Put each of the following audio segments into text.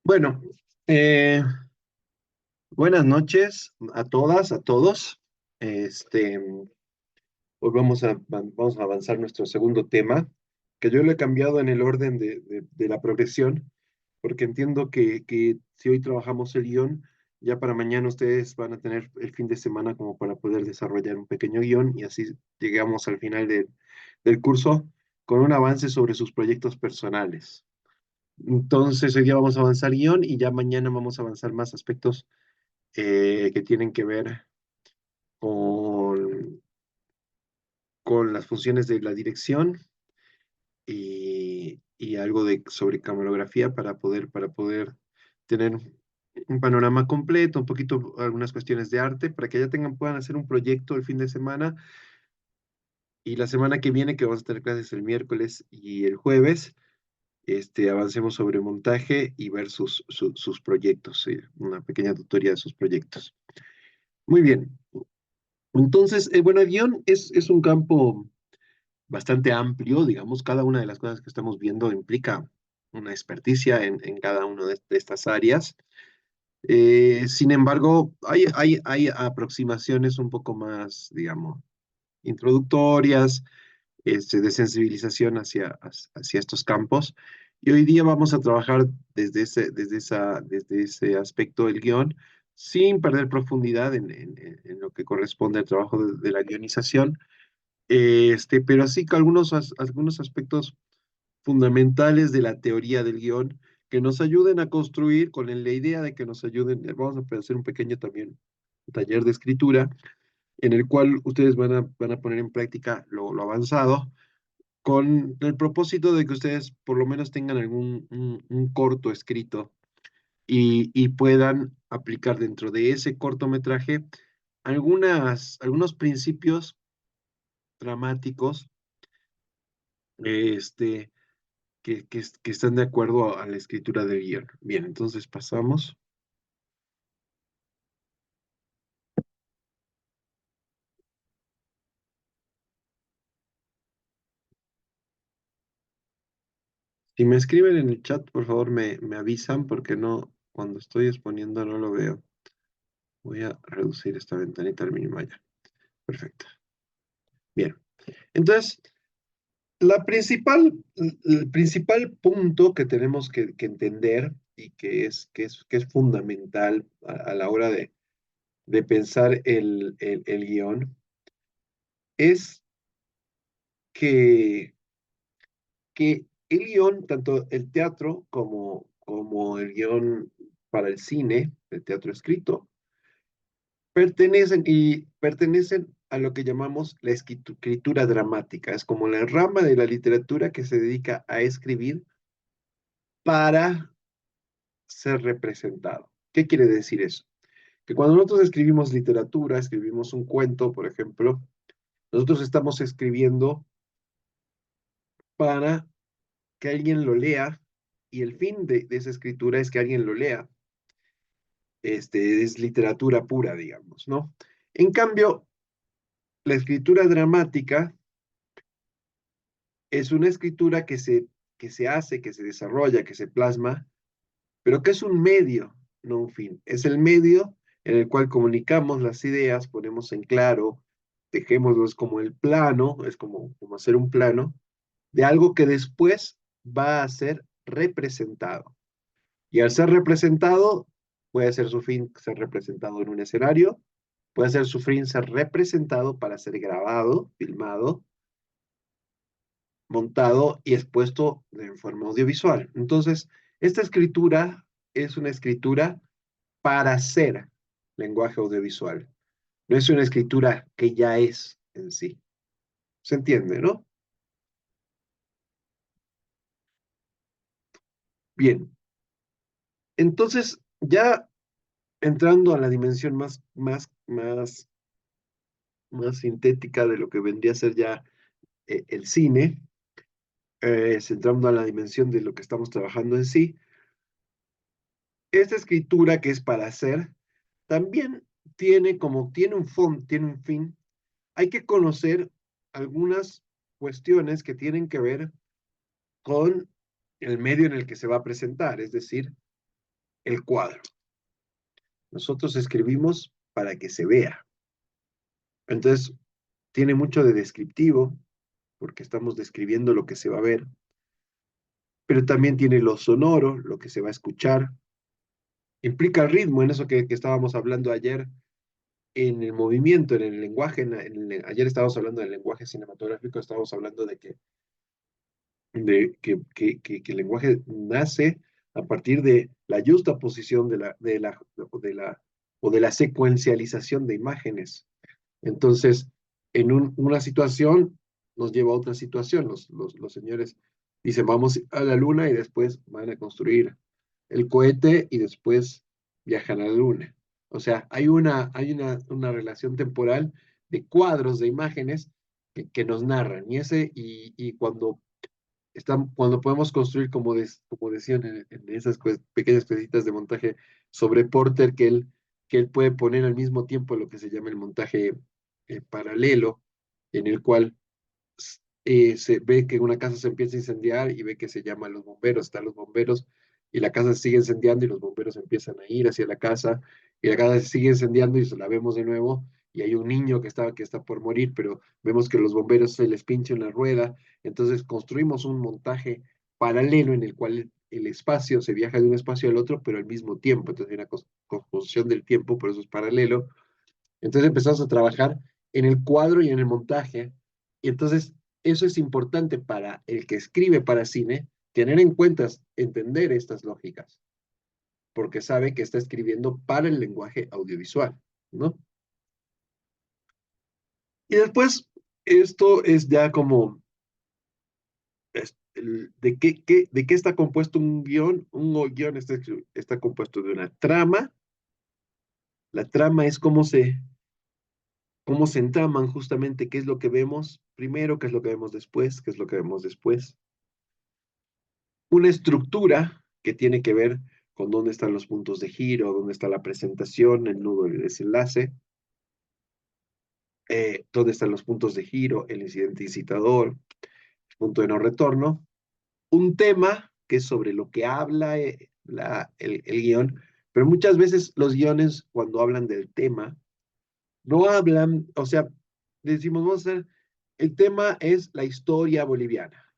Bueno, eh, buenas noches a todas, a todos. Hoy vamos a avanzar nuestro segundo tema, que yo lo he cambiado en el orden de la progresión, porque entiendo que si hoy trabajamos el guión, ya para mañana ustedes van a tener el fin de semana como para poder desarrollar un pequeño guión y así llegamos al final del curso con un avance sobre sus proyectos personales. Entonces, hoy día vamos a avanzar guión y ya mañana vamos a avanzar más aspectos que tienen que ver con, con las funciones de la dirección y algo sobre camarografía para poder tener un panorama completo, un poquito algunas cuestiones de arte, para que ya puedan hacer un proyecto el fin de semana y la semana que viene, que vamos a tener clases el miércoles y el jueves, avancemos sobre montaje y ver sus proyectos, sí, una pequeña tutoría de sus proyectos. Muy bien. Entonces, bueno, el guión es un campo bastante amplio, digamos, cada una de las cosas que estamos viendo implica una experticia en cada una de estas áreas. Sin embargo, hay aproximaciones un poco más, digamos, introductorias, de sensibilización hacia estos campos. Y hoy día vamos a trabajar desde ese aspecto del guión, sin perder profundidad en lo que corresponde al trabajo de la guionización, pero sí que algunos aspectos fundamentales de la teoría del guión que nos ayuden a construir con la idea de que nos ayuden. Vamos a hacer un pequeño también taller de escritura en el cual ustedes van a poner en práctica lo avanzado con el propósito de que ustedes por lo menos tengan un corto escrito y puedan aplicar dentro de ese cortometraje algunos principios dramáticos, este, que están de acuerdo a la escritura del guión. Bien, entonces pasamos. Si me escriben en el chat, por favor, me avisan porque no, cuando estoy exponiendo no lo veo. Voy a reducir esta ventanita al mínimo ya. Perfecto. Bien. Entonces, el principal punto que tenemos que entender y que es fundamental a la hora de pensar el guión es que, que el guión, tanto el teatro como el guión para el cine, el teatro escrito, pertenecen a lo que llamamos la escritura dramática. Es como la rama de la literatura que se dedica a escribir para ser representado. ¿Qué quiere decir eso? Que cuando nosotros escribimos literatura, escribimos un cuento, por ejemplo, nosotros estamos escribiendo para que alguien lo lea y el fin de esa escritura es que alguien lo lea. Es literatura pura, digamos, ¿no? En cambio, la escritura dramática es una escritura que se hace, que se desarrolla, que se plasma, pero que es un medio, no un fin. Es el medio en el cual comunicamos las ideas, ponemos en claro, dejémoslo, es como el plano, es como hacer un plano de algo que después va a ser representado. Y al ser representado, puede ser su fin ser representado en un escenario, puede ser su fin ser representado para ser grabado, filmado, montado y expuesto en forma audiovisual. Entonces, esta escritura es una escritura para ser lenguaje audiovisual. No es una escritura que ya es en sí. ¿Se entiende, no? Bien. Entonces, ya entrando a la dimensión más sintética de lo que vendría a ser ya el cine, centrando a la dimensión de lo que estamos trabajando en sí, esta escritura que es para hacer, también tiene un fin, hay que conocer algunas cuestiones que tienen que ver con el medio en el que se va a presentar, es decir, el cuadro. Nosotros escribimos para que se vea. Entonces, tiene mucho de descriptivo, porque estamos describiendo lo que se va a ver, pero también tiene lo sonoro, lo que se va a escuchar. Implica el ritmo, en eso que estábamos hablando ayer, en el movimiento, en el lenguaje. Ayer estábamos hablando del lenguaje cinematográfico, estábamos hablando que el lenguaje nace a partir de la justa posición de la secuencialización de imágenes. Entonces, en una situación nos lleva a otra situación. Los señores dicen, vamos a la luna y después van a construir el cohete y después viajan a la luna. O sea, hay una relación temporal de cuadros, de imágenes que nos narran. Y cuando podemos construir, como decían en esas pequeñas cositas de montaje sobre Porter, que él puede poner al mismo tiempo lo que se llama el montaje paralelo, en el cual se ve que una casa se empieza a incendiar y ve que se llama a los bomberos, están los bomberos y la casa se sigue incendiando y los bomberos empiezan a ir hacia la casa y la casa se sigue incendiando y la vemos de nuevo y hay un niño que está por morir, pero vemos que los bomberos se les pincha una rueda, entonces construimos un montaje paralelo en el cual el espacio se viaja de un espacio al otro, pero al mismo tiempo, entonces hay una composición del tiempo, por eso es paralelo. Entonces empezamos a trabajar en el cuadro y en el montaje. Y entonces eso es importante para el que escribe para cine, tener en cuenta, entender estas lógicas, porque sabe que está escribiendo para el lenguaje audiovisual, ¿no? Y después, esto es ya como, ¿de qué está compuesto un guión? Un guión está compuesto de una trama. La trama es cómo se entraman justamente qué es lo que vemos primero, qué es lo que vemos después, qué es lo que vemos después. Una estructura que tiene que ver con dónde están los puntos de giro, dónde está la presentación, el nudo y el desenlace, dónde están los puntos de giro, el incidente incitador, el punto de no retorno. Un tema que es sobre lo que habla el guión, pero muchas veces los guiones, cuando hablan del tema, no hablan, o sea, decimos, vamos a hacer, el tema es la historia boliviana.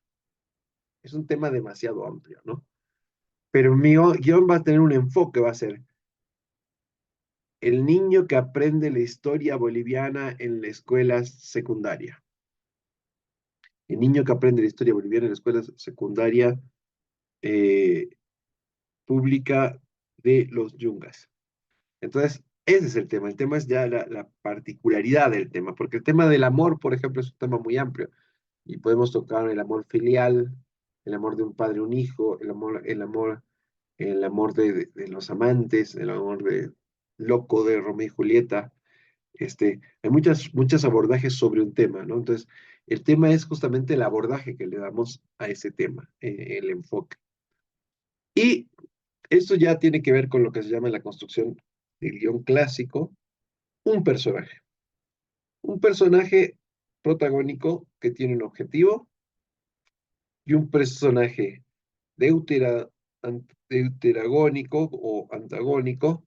Es un tema demasiado amplio, ¿no? Pero mi guión va a tener un enfoque, va a ser el niño que aprende la historia boliviana en la escuela secundaria. El niño que aprende la historia boliviana en la escuela secundaria eh, pública de los Yungas. Entonces, ese es el tema. El tema es ya la particularidad del tema, porque el tema del amor, por ejemplo, es un tema muy amplio y podemos tocar el amor filial, el amor de un padre a un hijo, el amor de los amantes, el amor loco de Romeo y Julieta. Hay muchos abordajes sobre un tema, ¿no? Entonces, el tema es justamente el abordaje que le damos a ese tema, el enfoque. Y esto ya tiene que ver con lo que se llama la construcción del guión clásico, un personaje. Un personaje protagónico que tiene un objetivo y un personaje deutera, deuteragónico o antagónico,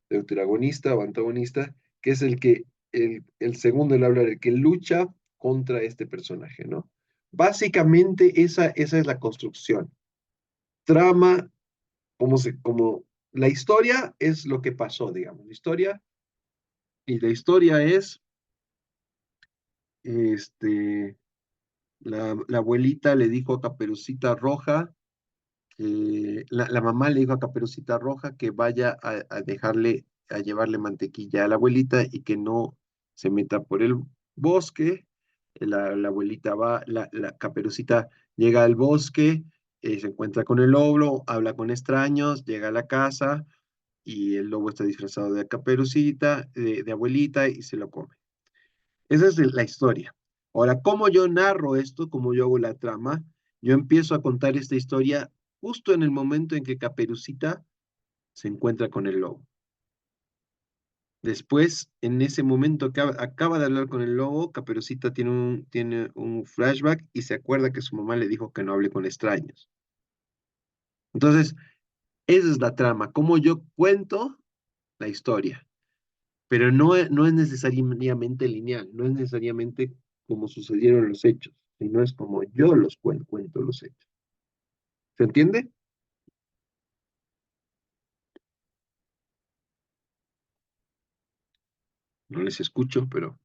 deuteragonista o antagonista, que es el segundo, el hablar, el que lucha contra este personaje, ¿no? Básicamente esa es la construcción. Trama, como la historia es lo que pasó, digamos, y la historia es, este, la abuelita le dijo a Caperucita Roja, la mamá le dijo a Caperucita Roja que vaya a llevarle mantequilla a la abuelita y que no se meta por el bosque. La abuelita va, la Caperucita llega al bosque, se encuentra con el lobo, habla con extraños, llega a la casa y el lobo está disfrazado de Caperucita, de abuelita y se lo come. Esa es la historia. Ahora, ¿cómo yo narro esto? ¿Cómo yo hago la trama? Yo empiezo a contar esta historia justo en el momento en que Caperucita se encuentra con el lobo. Después, en ese momento acaba de hablar con el lobo, Caperucita tiene un flashback y se acuerda que su mamá le dijo que no hable con extraños. Entonces, esa es la trama, cómo yo cuento la historia, pero no es necesariamente lineal, no es necesariamente como sucedieron los hechos, sino es como yo los cuento los hechos. ¿Se entiende? No les escucho, pero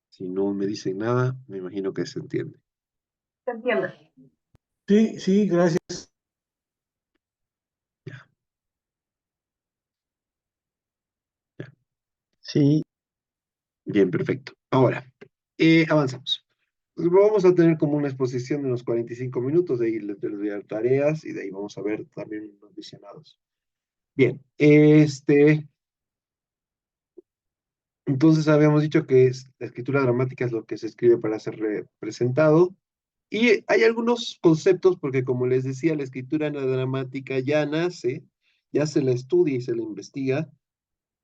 si no me dicen nada, me imagino que se entiende. Se entiende. Sí, sí, gracias. Ya, ya. Sí, Bien, perfecto. Ahora, avanzamos. Pues vamos a tener como una exposición de unos 45 minutos, de ahí les voy a dar tareas y de ahí vamos a ver también los visionados. Bien, entonces habíamos dicho que la escritura dramática es lo que se escribe para ser representado. Y hay algunos conceptos, porque como les decía, la escritura dramática ya nace, ya se la estudia y se la investiga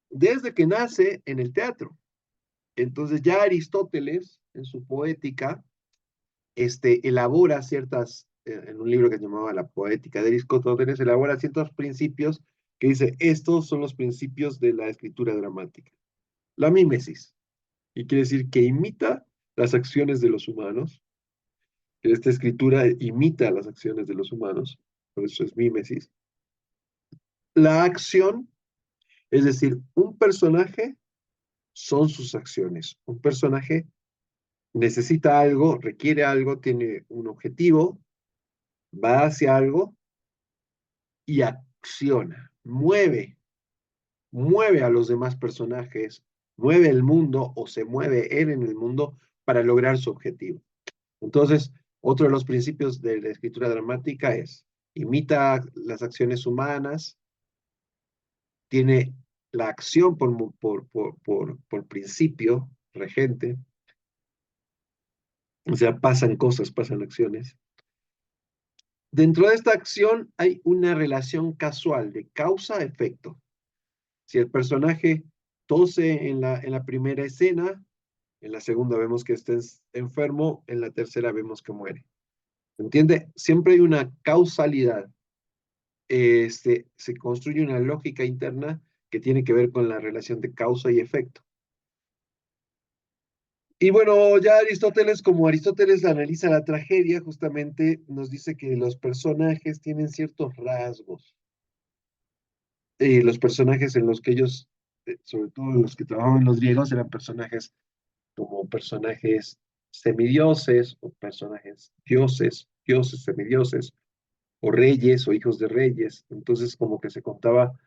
desde que nace en el teatro. Entonces ya Aristóteles, en su poética, elabora en un libro que se llamaba La Poética de Aristóteles, elabora ciertos principios que dice, estos son los principios de la escritura dramática. La mímesis, y quiere decir que imita las acciones de los humanos, que esta escritura imita las acciones de los humanos, por eso es mímesis. La acción, es decir, un personaje son sus acciones. Un personaje necesita algo, requiere algo, tiene un objetivo, va hacia algo y acciona, mueve a los demás personajes, mueve el mundo o se mueve él en el mundo para lograr su objetivo. Entonces, otro de los principios de la escritura dramática es, imita las acciones humanas, tiene la acción por principio regente, o sea, pasan cosas, pasan acciones. Dentro de esta acción hay una relación casual de causa-efecto. Si el personaje tose en la primera escena, en la segunda vemos que está enfermo, en la tercera vemos que muere. ¿Entiende? Siempre hay una causalidad. Se construye una lógica interna que tiene que ver con la relación de causa y efecto. Y bueno, ya Aristóteles, como Aristóteles analiza la tragedia, justamente nos dice que los personajes tienen ciertos rasgos. Los personajes en los que ellos, sobre todo los que trabajaban los griegos, eran personajes como personajes semidioses o personajes dioses semidioses, o reyes o hijos de reyes. Entonces, como que se contaba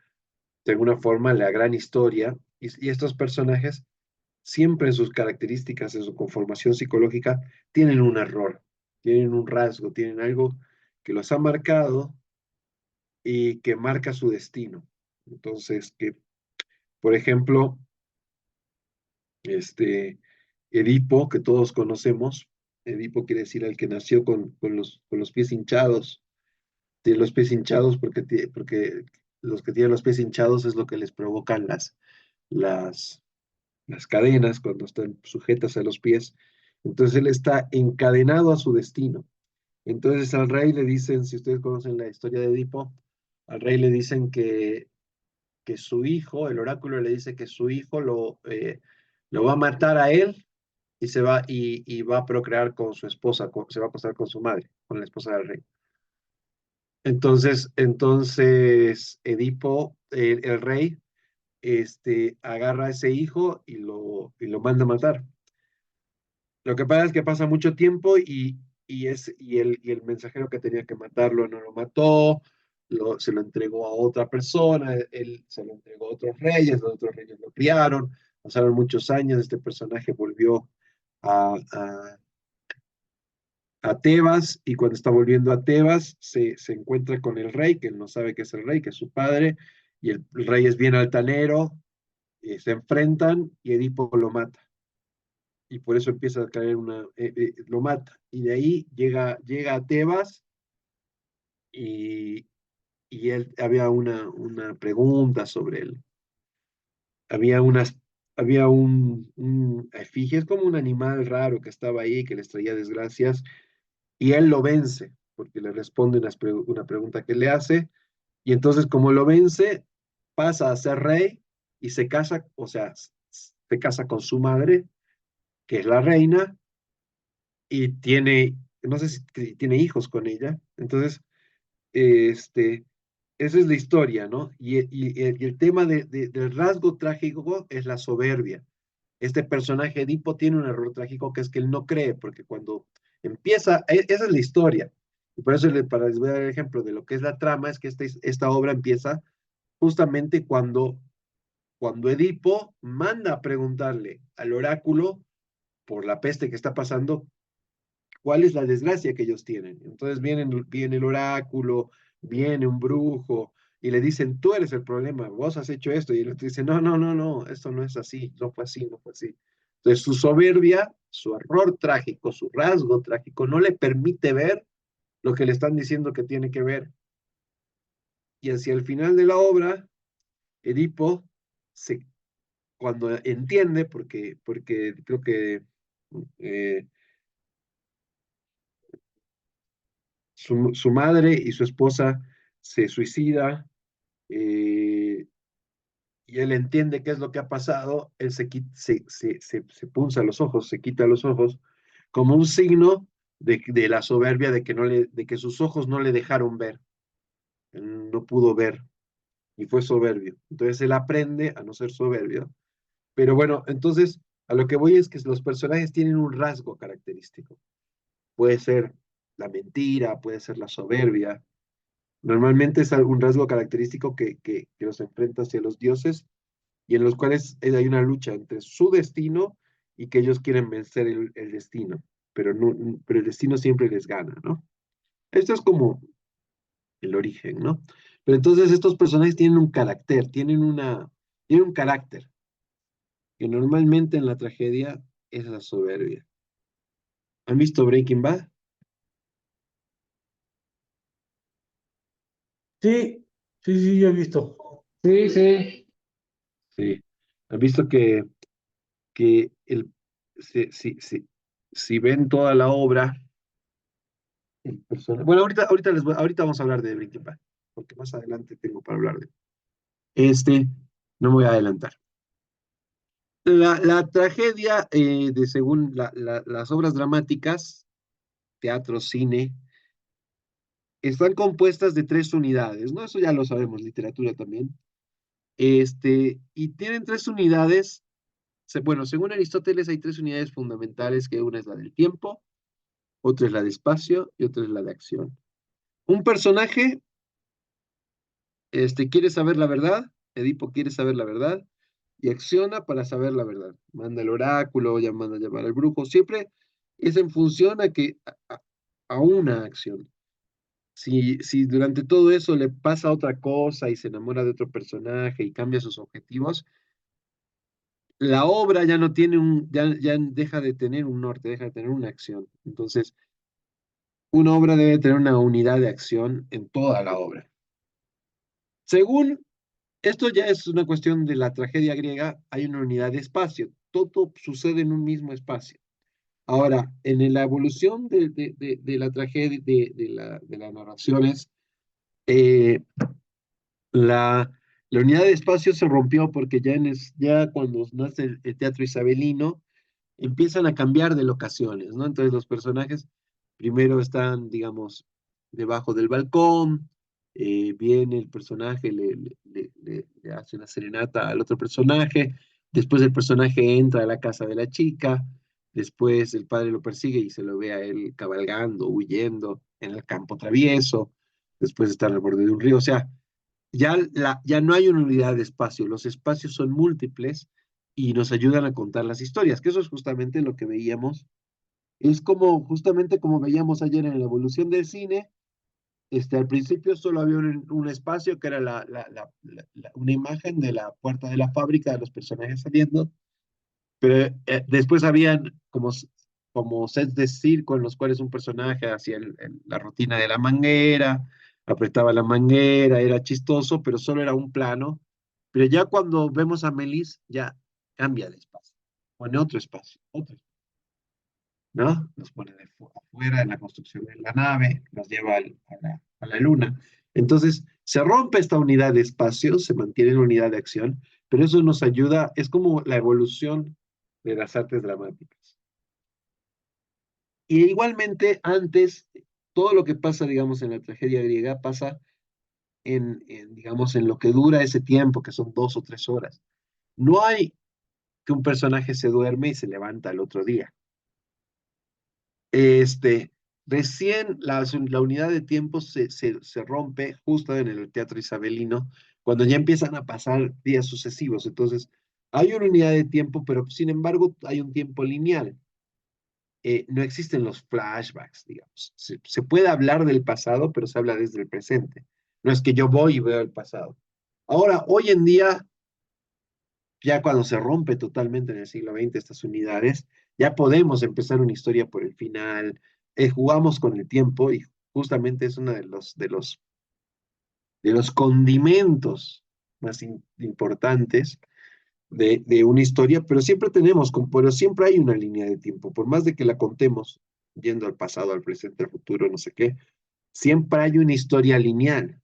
de alguna forma la gran historia, y estos personajes, siempre en sus características, en su conformación psicológica, tienen un error, tienen un rasgo, tienen algo que los ha marcado y que marca su destino. Entonces, que, por ejemplo, este Edipo, que todos conocemos, Edipo quiere decir al que nació con los pies hinchados. Tiene los pies hinchados porque los que tienen los pies hinchados es lo que les provocan las, las cadenas cuando están sujetas a los pies. Entonces él está encadenado a su destino. Entonces al rey le dicen, si ustedes conocen la historia de Edipo, al rey le dicen que su hijo, el oráculo le dice que su hijo lo va a matar a él y va a procrear con su esposa, se va a acostar con su madre, con la esposa del rey. Entonces Edipo, el rey, agarra a ese hijo y lo manda a matar. Lo que pasa es que pasa mucho tiempo y el mensajero que tenía que matarlo no lo mató, se lo entregó a otra persona, él se lo entregó a los otros reyes lo criaron, pasaron muchos años, este personaje volvió a, a Tebas y cuando está volviendo a Tebas se encuentra con el rey, que él no sabe que es el rey, que es su padre, y el rey es bien altanero, se enfrentan y Edipo lo mata. Y por eso empieza a caer lo mata. Y de ahí llega a Tebas y, y él, había una pregunta sobre él. Había unas, había un efigie, es como un animal raro que estaba ahí, que les traía desgracias, y él lo vence, porque le responde una pregunta que le hace, y entonces como lo vence, pasa a ser rey y se casa, o sea, se casa con su madre, que es la reina, y tiene, no sé si tiene hijos con ella. Entonces, este, esa es la historia, ¿no? Y el tema del rasgo trágico es la soberbia. Este personaje Edipo tiene un error trágico que es que él no cree, porque cuando empieza, esa es la historia. Y por eso para les voy a dar el ejemplo de lo que es la trama, es que esta obra empieza justamente cuando Edipo manda a preguntarle al oráculo por la peste que está pasando, cuál es la desgracia que ellos tienen. Entonces viene el oráculo, viene un brujo y le dicen, tú eres el problema, vos has hecho esto. Y el otro dice, no, no, no, no, esto no es así, no fue así, no fue así. Entonces su soberbia, su error trágico, su rasgo trágico, no le permite ver lo que le están diciendo que tiene que ver. Y hacia el final de la obra, Edipo, se, cuando entiende, porque creo que eh, su madre y su esposa se suicida, eh, y él entiende qué es lo que ha pasado, él se punza los ojos, se quita los ojos, como un signo de la soberbia, de que sus ojos no le dejaron ver, él no pudo ver y fue soberbio. Entonces él aprende a no ser soberbio. Pero bueno, entonces a lo que voy es que los personajes tienen un rasgo característico. Puede ser la mentira, puede ser la soberbia. Normalmente es algún rasgo característico que los enfrenta hacia los dioses y en los cuales hay una lucha entre su destino y que ellos quieren vencer el destino, pero, no, pero el destino siempre les gana, ¿no? Esto es como el origen, ¿no? Pero entonces estos personajes tienen un carácter, tienen un carácter, que normalmente en la tragedia es la soberbia. ¿Han visto Breaking Bad? sí, sí, sí, yo he visto. Sí, sí. Sí. ¿Han visto que si ven toda la obra, bueno, ahorita vamos a hablar de Breaking Bad, porque más adelante tengo para hablar de este, no me voy a adelantar. La tragedia, según las obras dramáticas, teatro, cine, están compuestas de tres unidades, ¿no? Eso ya lo sabemos, literatura también. Y tienen tres unidades, bueno, según Aristóteles hay tres unidades fundamentales, que una es la del tiempo, otra es la de espacio y otra es la de acción. Un personaje quiere saber la verdad, Edipo quiere saber la verdad y acciona para saber la verdad. Manda el oráculo, ya manda a llamar al brujo, siempre es en función a una acción. Si durante todo eso le pasa otra cosa y se enamora de otro personaje y cambia sus objetivos, la obra ya no tiene ya deja de tener un norte, deja de tener una acción. Entonces, una obra debe tener una unidad de acción en toda la obra. Según Esto ya es una cuestión de la tragedia griega, hay una unidad de espacio, todo sucede en un mismo espacio. Ahora, en la evolución de la tragedia, de las narraciones, eh, la, la unidad de espacio se rompió porque ya cuando nace el teatro isabelino, empiezan a cambiar de locaciones, ¿no? Entonces los personajes primero están, digamos, debajo del balcón, viene el personaje, le hace una serenata al otro personaje, después el personaje entra a la casa de la chica, después el padre lo persigue y se lo ve a él cabalgando, huyendo en el campo travieso, después está al borde de un río, o sea, ya no hay una unidad de espacio, los espacios son múltiples y nos ayudan a contar las historias, que eso es justamente lo que veíamos. Es como, justamente como veíamos ayer en la evolución del cine, al principio solo había un espacio que era una imagen de la puerta de la fábrica de los personajes saliendo, pero después habían como sets de circo en los cuales un personaje hacía la rutina de la manguera, apretaba la manguera, era chistoso, pero solo era un plano. Pero ya cuando vemos a Melis, ya cambia de espacio, pone otro espacio, otro, ¿no? Nos pone afuera en la construcción de la nave, nos lleva a la luna. Entonces, se rompe esta unidad de espacio, se mantiene la unidad de acción, pero eso nos ayuda, es como la evolución de las artes dramáticas. Y igualmente, antes, todo lo que pasa, digamos, en la tragedia griega pasa digamos, en lo que dura ese tiempo, que son 2 o 3 horas. No hay que un personaje se duerme y se levanta al otro día. Este, recién la unidad de tiempo se rompe justo en el teatro isabelino, cuando ya empiezan a pasar días sucesivos. Entonces, hay una unidad de tiempo, pero sin embargo hay un tiempo lineal. No existen los flashbacks, digamos. Se puede hablar del pasado, pero se habla desde el presente. No es que yo voy y veo el pasado. Ahora, hoy en día, ya cuando se rompe totalmente en el siglo XX estas unidades, ya podemos empezar una historia por el final, jugamos con el tiempo y justamente es uno de los condimentos más importantes de una historia, pero siempre pero siempre hay una línea de tiempo, por más de que la contemos yendo al pasado, al presente, al futuro, no sé qué, siempre hay una historia lineal,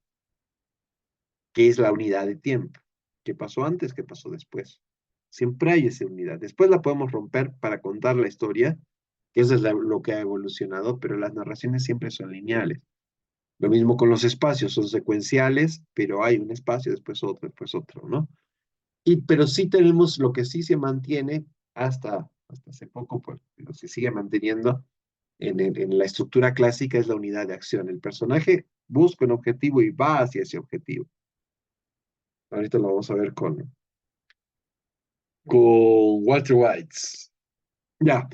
que es la unidad de tiempo. ¿Qué pasó antes? ¿Qué pasó después? Siempre hay esa unidad. Después la podemos romper para contar la historia, que eso es lo que ha evolucionado, pero las narraciones siempre son lineales. Lo mismo con los espacios, son secuenciales, pero hay un espacio, después otro, ¿no? Pero sí tenemos lo que sí se mantiene hasta hace poco, pues, lo se sigue manteniendo en la estructura clásica es la unidad de acción. El personaje busca un objetivo y va hacia ese objetivo. Ahorita lo vamos a ver con Walter White. Ya,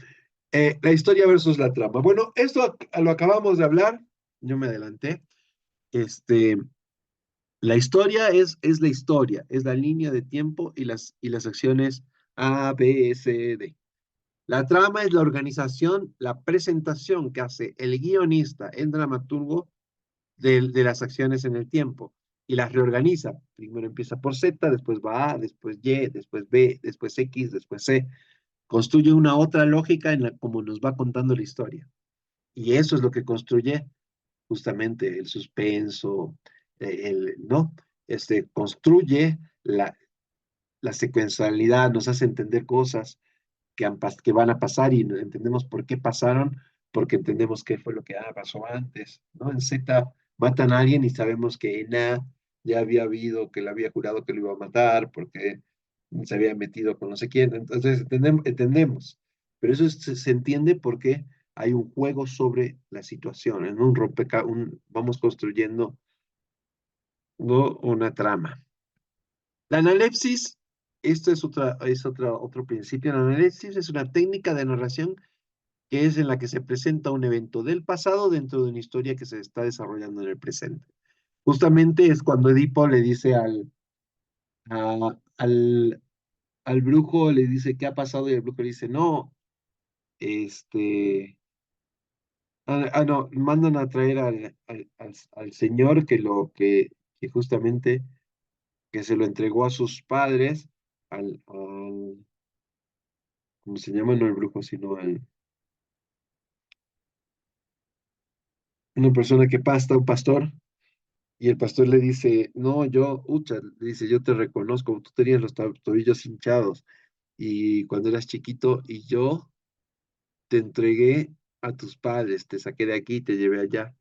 la historia versus la trama. Bueno, esto lo acabamos de hablar, yo me adelanté. Este, la historia es la historia, es la línea de tiempo y las acciones A, B, C, D. La trama es la organización, la presentación que hace el guionista, el dramaturgo, de las acciones en el tiempo y las reorganiza. Primero empieza por Z, después va A, después Y, después B, después X, después C. Construye una otra lógica en la como nos va contando la historia. Y eso es lo que construye justamente el suspenso, ¿no? Construye la secuencialidad, nos hace entender cosas que van a pasar y no entendemos por qué pasaron, porque entendemos qué fue lo que pasó antes, ¿no? En Z matan a alguien y sabemos que en A ya había habido, que le había jurado que lo iba a matar, porque se había metido con no sé quién, entonces entendemos, pero eso se entiende porque hay un juego sobre la situación, en un vamos construyendo, ¿no? Una trama. La analepsis, esto otro principio. La analepsis es una técnica de narración que es en la que se presenta un evento del pasado dentro de una historia que se está desarrollando en el presente. Justamente es cuando Edipo le dice a- al, al brujo, le dice qué ha pasado y el brujo le dice, no, este, no, mandan a traer al señor que justamente que se lo entregó a sus padres, ¿cómo se llama? No el brujo, sino una persona que pasta, un pastor. Y el pastor le dice, no, Ucha, le dice, yo te reconozco, tú tenías los tobillos hinchados y cuando eras chiquito y yo te entregué a tus padres, te saqué de aquí y te llevé allá.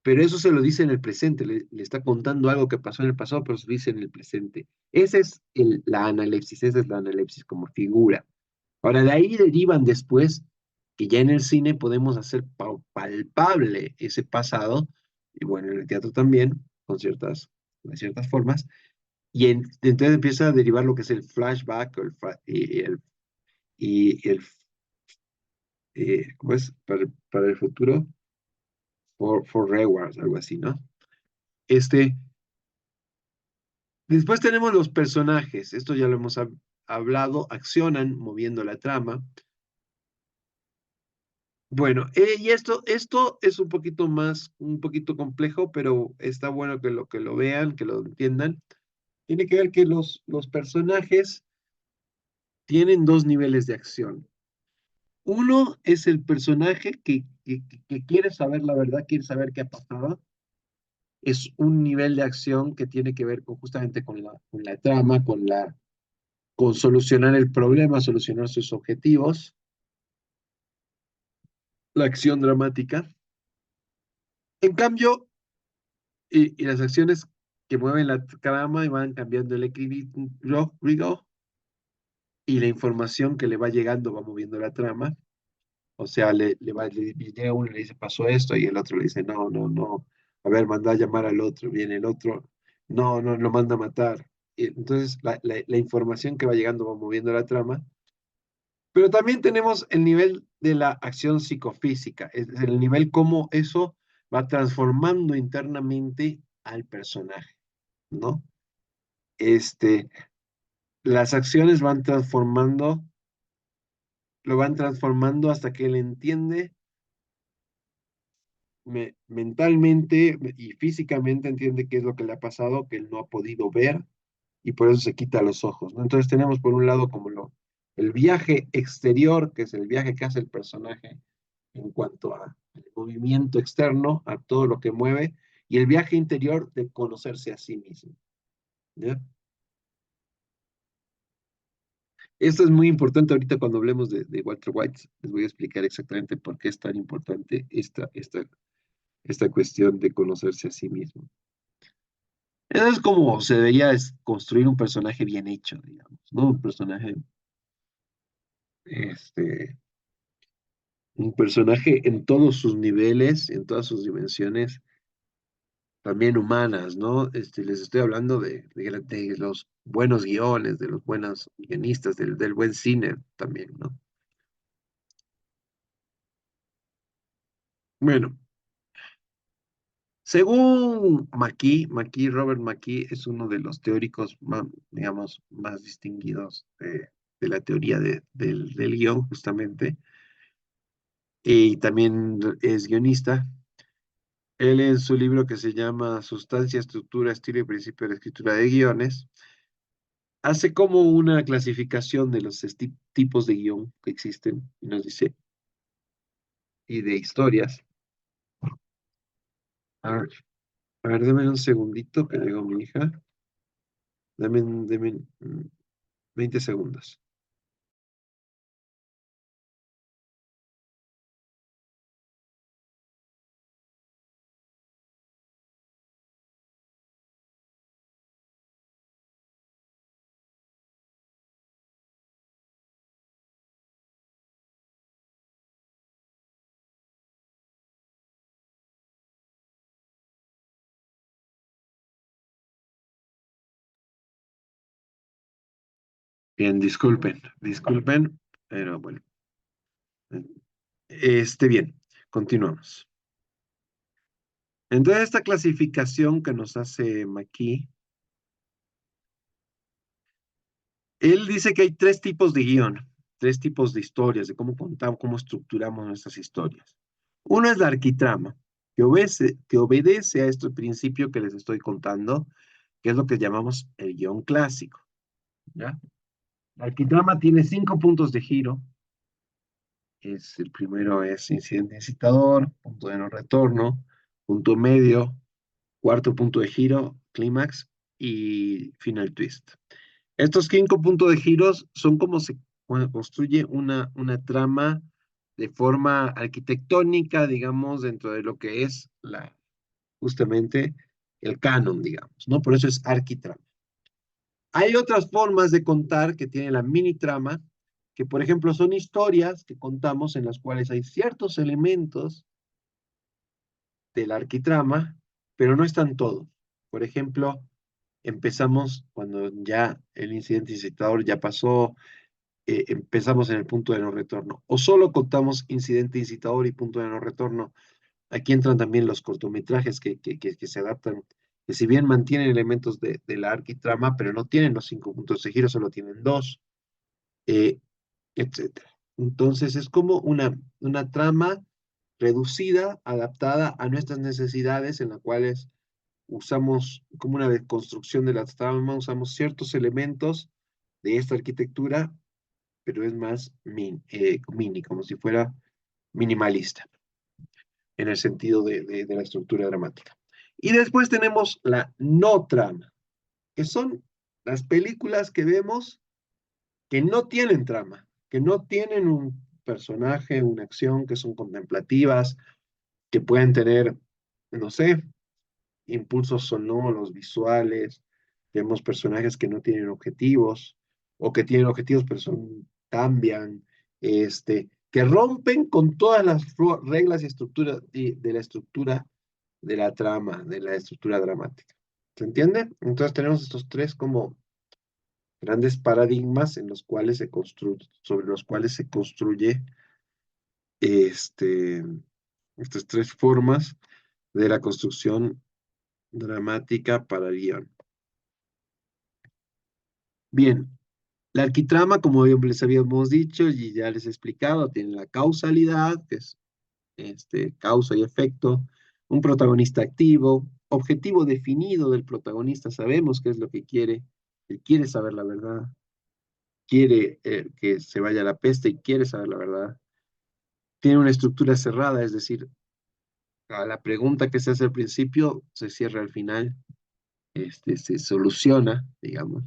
Pero eso se lo dice en el presente, le está contando algo que pasó en el pasado, pero se lo dice en el presente. Esa es la analepsis, esa es la analepsis como figura. Ahora, de ahí derivan después que ya en el cine podemos hacer palpable ese pasado, y bueno, en el teatro también, de ciertas formas, entonces empieza a derivar lo que es el flashback y el ¿cómo es? Para el futuro, for rewards, algo así, ¿no? Este, Después tenemos los personajes, esto ya lo hemos hablado, accionan moviendo la trama. Bueno, y esto es un poquito complejo, pero está bueno que lo vean, que lo entiendan. Tiene que ver que los personajes tienen dos niveles de acción. Uno es el personaje que quiere saber la verdad, quiere saber qué ha pasado. Es un nivel de acción que tiene que ver justamente con la trama, con solucionar el problema, solucionar sus objetivos, la acción dramática. En cambio, y las acciones que mueven la trama y van cambiando el equilibrio y la información que le va llegando va moviendo la trama. O sea, le llega uno y le dice, pasó esto, y el otro le dice, no, no, no. A ver, manda a llamar al otro. Viene el otro, no, no, lo manda a matar. Y entonces, la información que va llegando va moviendo la trama. Pero también tenemos el nivel de la acción psicofísica, es el nivel cómo eso va transformando internamente al personaje, ¿no? Este, las acciones van transformando, lo van transformando hasta que él entiende mentalmente y físicamente entiende qué es lo que le ha pasado, que él no ha podido ver y por eso se quita los ojos, ¿no? Entonces tenemos por un lado como el viaje exterior, que es el viaje que hace el personaje en cuanto al movimiento externo, a todo lo que mueve, y el viaje interior de conocerse a sí mismo, ¿ya? Esto es muy importante ahorita cuando hablemos de Walter White. Les voy a explicar exactamente por qué es tan importante esta cuestión de conocerse a sí mismo. Eso es como se debería construir un personaje bien hecho, digamos, ¿no? Este, un personaje en todos sus niveles, en todas sus dimensiones, también humanas, ¿no? Les estoy hablando de los buenos guiones, de los buenos guionistas, del buen cine también, ¿no? Bueno, según Robert McKee es uno de los teóricos más, digamos, más distinguidos de la teoría del guión, justamente, y también es guionista. Él en su libro que se llama Sustancia, Estructura, Estilo y Principio de la Escritura de Guiones, hace como una clasificación de los tipos de guión que existen, y nos dice, y de historias. A ver, deme un segundito que llegó mi hija. Deme 20 segundos. Bien, disculpen, pero bueno. Bien, continuamos. Entonces, esta clasificación que nos hace McKee, él dice que hay tres tipos de guión, tres tipos de historias, de cómo contamos, cómo estructuramos nuestras historias. Uno es la arquitrama, que obedece a este principio que les estoy contando, que es lo que llamamos el guión clásico, ¿ya? La arquitrama tiene 5 puntos de giro. El primero es incidente incitador, punto de no retorno, punto medio, cuarto punto de giro, clímax y final twist. Estos 5 puntos de giros son como se construye una trama de forma arquitectónica, digamos, dentro de lo que es justamente el canon, digamos, ¿no? Por eso es arquitrama. Hay otras formas de contar que tiene la mini trama, que por ejemplo son historias que contamos en las cuales hay ciertos elementos de la arquitrama, pero no están todos. Por ejemplo, empezamos cuando ya el incidente incitador ya pasó, empezamos en el punto de no retorno. O solo contamos incidente incitador y punto de no retorno. Aquí entran también los cortometrajes que se adaptan, que si bien mantienen elementos de la arquitrama, pero no tienen los 5 puntos de giro, solo tienen dos, etc. Entonces es como una trama reducida, adaptada a nuestras necesidades, en las cuales usamos como una deconstrucción de la trama, usamos ciertos elementos de esta arquitectura, pero es más mini, como si fuera minimalista, en el sentido de la estructura dramática. Y después tenemos la no trama, que son las películas que vemos que no tienen trama, que no tienen un personaje, una acción, que son contemplativas, que pueden tener, no sé, impulsos sonoros, visuales. Tenemos personajes que no tienen objetivos o que tienen objetivos pero cambian, que rompen con todas las reglas y estructuras de la estructura de la trama, de la estructura dramática. ¿Se entiende? Entonces tenemos estos tres como grandes paradigmas en los cuales se construye, sobre los cuales se construye este, estas tres formas de la construcción dramática para el guión. Bien, la arquitrama, como ya les habíamos dicho y ya les he explicado, tiene la causalidad, que es causa y efecto, un protagonista activo, objetivo definido del protagonista, sabemos qué es lo que quiere, él quiere saber la verdad, quiere que se vaya la peste y quiere saber la verdad. Tiene una estructura cerrada, es decir, a la pregunta que se hace al principio se cierra al final, se soluciona, digamos.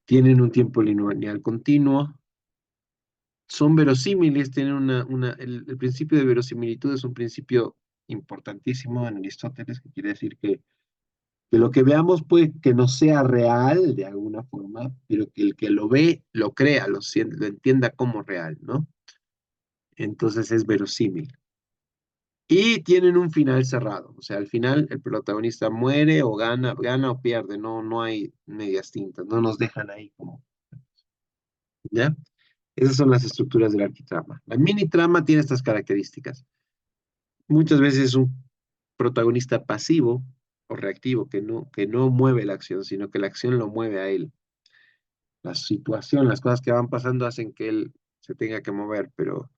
Tienen un tiempo lineal continuo, son verosímiles, tienen el principio de verosimilitud es un principio importantísimo en Aristóteles, que quiere decir que lo que veamos puede que no sea real de alguna forma, pero que el que lo ve lo crea, lo entienda como real, ¿no? Entonces es verosímil. Y tienen un final cerrado, o sea, al final el protagonista muere o gana, gana o pierde, no, no hay medias tintas, no nos dejan ahí como, ¿ya? Esas son las estructuras del arquitrama. La mini trama tiene estas características. Muchas veces es un protagonista pasivo o reactivo que no mueve la acción, sino que la acción lo mueve a él. La situación, las cosas que van pasando hacen que él se tenga que mover, pero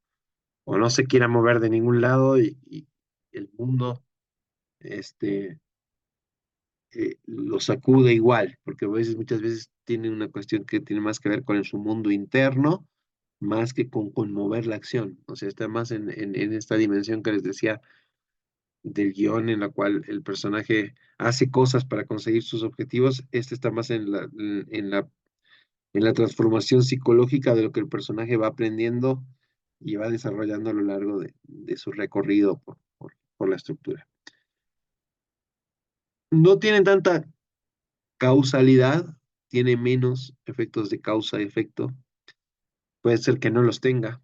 o no se quiera mover de ningún lado y el mundo este, lo sacude igual, porque a veces, muchas veces tiene una cuestión que tiene más que ver con su mundo interno, más que con conmover la acción. O sea, está más en esta dimensión que les decía del guión, en la cual el personaje hace cosas para conseguir sus objetivos. Este está más en la transformación psicológica de lo que el personaje va aprendiendo y va desarrollando a lo largo de su recorrido por la estructura. No tienen tanta causalidad, tiene menos efectos de causa y efecto, puede ser que no los tenga.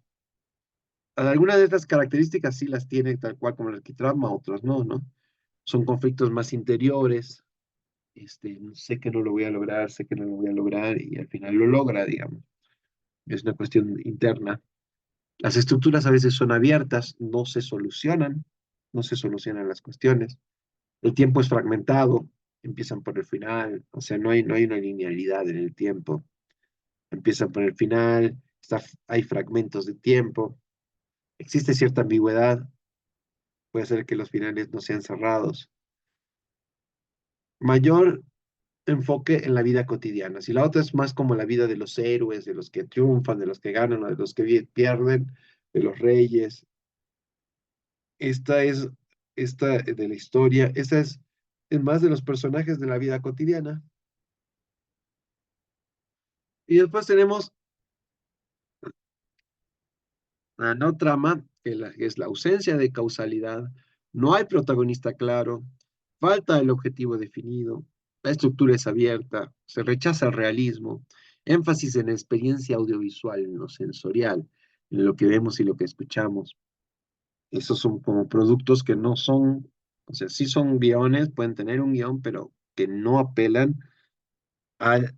Algunas de estas características sí las tiene tal cual como el arquitrama, otras no, ¿no? Son conflictos más interiores, sé que no lo voy a lograr, sé que no lo voy a lograr y al final lo logra, digamos. Es una cuestión interna. Las estructuras a veces son abiertas, no se solucionan las cuestiones. El tiempo es fragmentado, empiezan por el final, o sea, no hay una linealidad en el tiempo. Empiezan por el final, hay fragmentos de tiempo, existe cierta ambigüedad, puede ser que los finales no sean cerrados. Mayor enfoque en la vida cotidiana. Si la otra es más como la vida de los héroes, de los que triunfan, de los que ganan, o de los que pierden, de los reyes. Esta es, esta de la historia, es más de los personajes de la vida cotidiana. Y después tenemos la no trama, que es la ausencia de causalidad, no hay protagonista claro, falta el objetivo definido, la estructura es abierta, se rechaza el realismo, énfasis en la experiencia audiovisual, en lo sensorial, en lo que vemos y lo que escuchamos. Esos son como productos que no son, o sea, sí son guiones, pueden tener un guión, pero que no apelan al,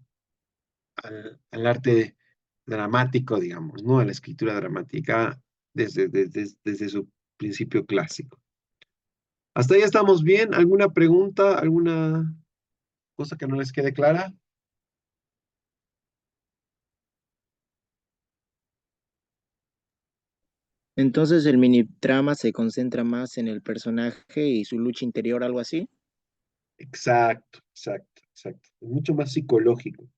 al arte dramático, digamos, ¿no? A la escritura dramática desde su principio clásico. Hasta ahí estamos bien. ¿Alguna pregunta, alguna cosa que no les quede clara? Entonces el mini trama se concentra más en el personaje y su lucha interior, algo así. Exacto, exacto, exacto. Es mucho más psicológico.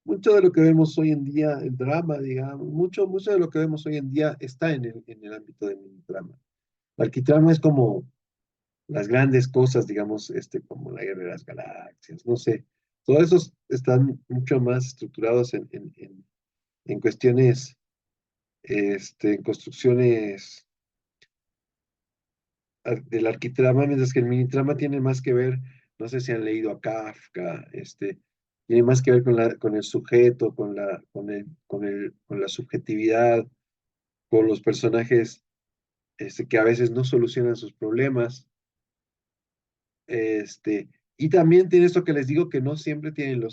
Mucho de lo que vemos hoy en día, el drama, digamos, mucho de lo que vemos hoy en día está en el ámbito del minitrama. El arquitrama es como las grandes cosas, digamos, como la guerra de las galaxias, no sé. Todos esos están mucho más estructurados en cuestiones, en construcciones del arquitrama, mientras que el minitrama tiene más que ver, no sé si han leído a Kafka, tiene más que ver con el sujeto, con la subjetividad, con los personajes, que a veces no solucionan sus problemas, y también tiene esto que les digo, que no siempre tienen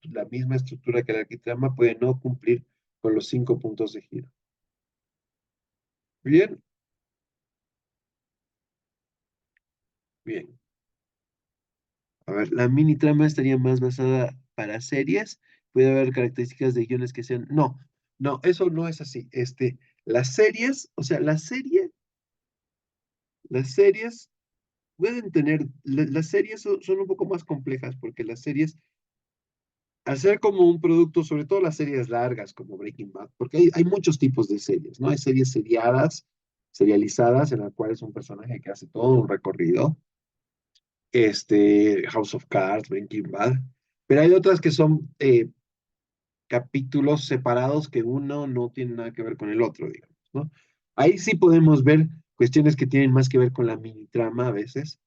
la misma estructura que el arquitrama, puede no cumplir con los 5 puntos de giro. Bien, bien. A ver, la mini trama estaría más basada para series. Puede haber características de guiones que sean. No, no, eso no es así. Las series, o sea, las series pueden tener. Las series son un poco más complejas porque las series, al ser como un producto, sobre todo las series largas como Breaking Bad, porque hay muchos tipos de series, ¿no? Hay series serializadas, en las cuales un personaje que hace todo un recorrido. House of Cards, Breaking Bad, pero hay otras que son capítulos separados que uno no tiene nada que ver con el otro, digamos, ¿no? Ahí sí podemos ver cuestiones que tienen más que ver con la mini trama a veces,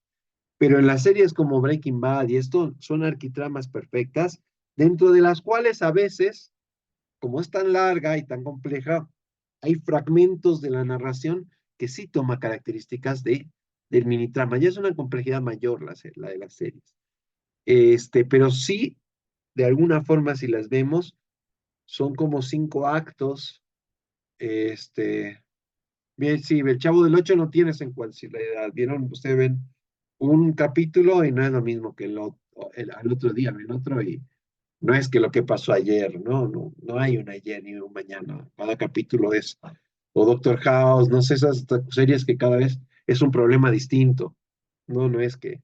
pero en las series como Breaking Bad y esto son arquitramas perfectas, dentro de las cuales a veces, como es tan larga y tan compleja, hay fragmentos de la narración que sí toma características del mini trama. Ya es una complejidad mayor la de las series. Pero sí, de alguna forma, si las vemos, son como 5 actos. Este, bien, sí, el Chavo del Ocho no tiene secuencialidad. ¿Vieron? Ustedes ven un capítulo y no es lo mismo que al otro día, ven otro y no es que lo que pasó ayer, no, no, no hay un ayer ni un mañana. Cada capítulo es, o Doctor House, no sé, esas series que cada vez es un problema distinto. No, no es que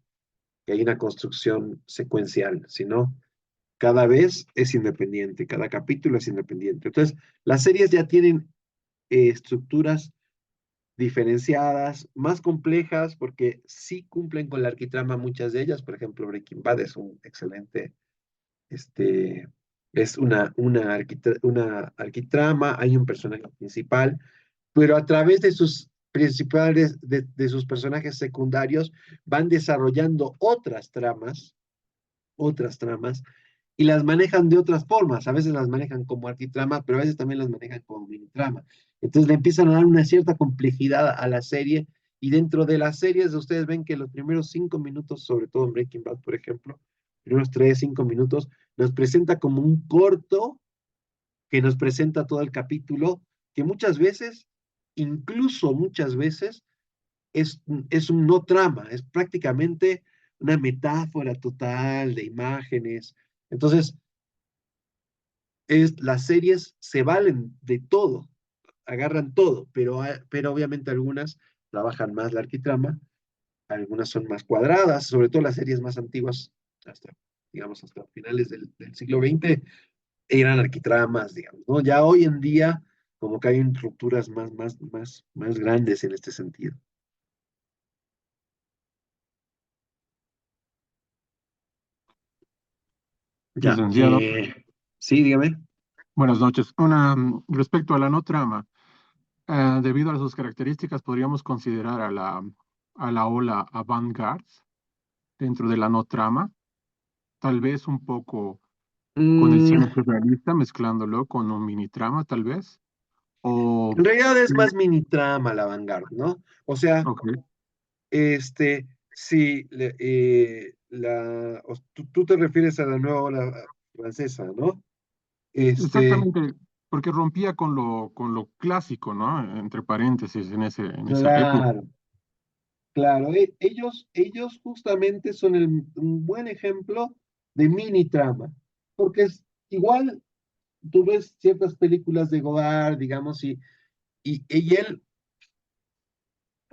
hay una construcción secuencial, sino cada vez es independiente, cada capítulo es independiente. Entonces, las series ya tienen estructuras diferenciadas, más complejas, porque sí cumplen con la arquitrama muchas de ellas. Por ejemplo, Breaking Bad es un excelente, este, es una arquitrama, hay un personaje principal, pero a través de sus principales, de sus personajes secundarios, van desarrollando otras tramas, y las manejan de otras formas. A veces las manejan como arquitrama, pero a veces también las manejan como minitrama. Entonces le empiezan a dar una cierta complejidad a la serie, y dentro de las series ustedes ven que los primeros 5 minutos, sobre todo en Breaking Bad, por ejemplo, primeros 3, 5 minutos, nos presenta como un corto que nos presenta todo el capítulo, que muchas veces, incluso muchas veces, es un no trama, es prácticamente una metáfora total de imágenes. Entonces, las series se valen de todo, agarran todo, pero obviamente algunas trabajan más la arquitrama, algunas son más cuadradas, sobre todo las series más antiguas, hasta, digamos, hasta finales del siglo XX, eran arquitramas, digamos, ¿no? Ya hoy en día, como que hay estructuras más grandes en este sentido. Ya, Licenciado, sí, dígame. buenas noches. Respecto a la no trama, debido a sus características, podríamos considerar a la ola avant-garde dentro de la no trama, tal vez un poco con el cine Mm, surrealista, mezclándolo con un mini trama, tal vez. O, en realidad es más mini trama la vanguard, ¿no? O sea, ok, sí, tú te refieres a la nueva ola francesa, ¿no? Este, exactamente, porque rompía con lo clásico, ¿no? Entre paréntesis, en esa época. claro, claro, ellos justamente son un buen ejemplo de mini trama, porque es igual, tú ves ciertas películas de Godard, digamos, y él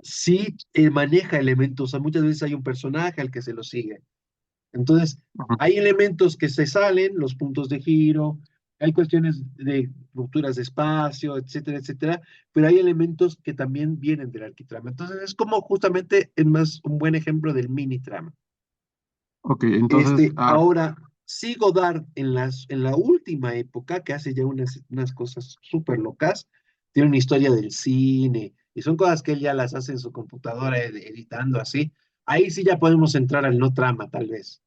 sí maneja elementos, o sea, muchas veces hay un personaje al que se lo sigue. Entonces, Ujú. hay elementos que se salen, los puntos de giro, hay cuestiones de rupturas de espacio, etcétera, etcétera, pero hay elementos que también vienen del arquitrama. Entonces, es como justamente es más un buen ejemplo del mini trama. Ok, entonces, Ahora, sí Godard en la última época, que hace ya unas cosas súper locas, tiene una historia del cine, y son cosas que él ya las hace en su computadora editando así. Ahí sí ya podemos entrar al no trama, tal vez,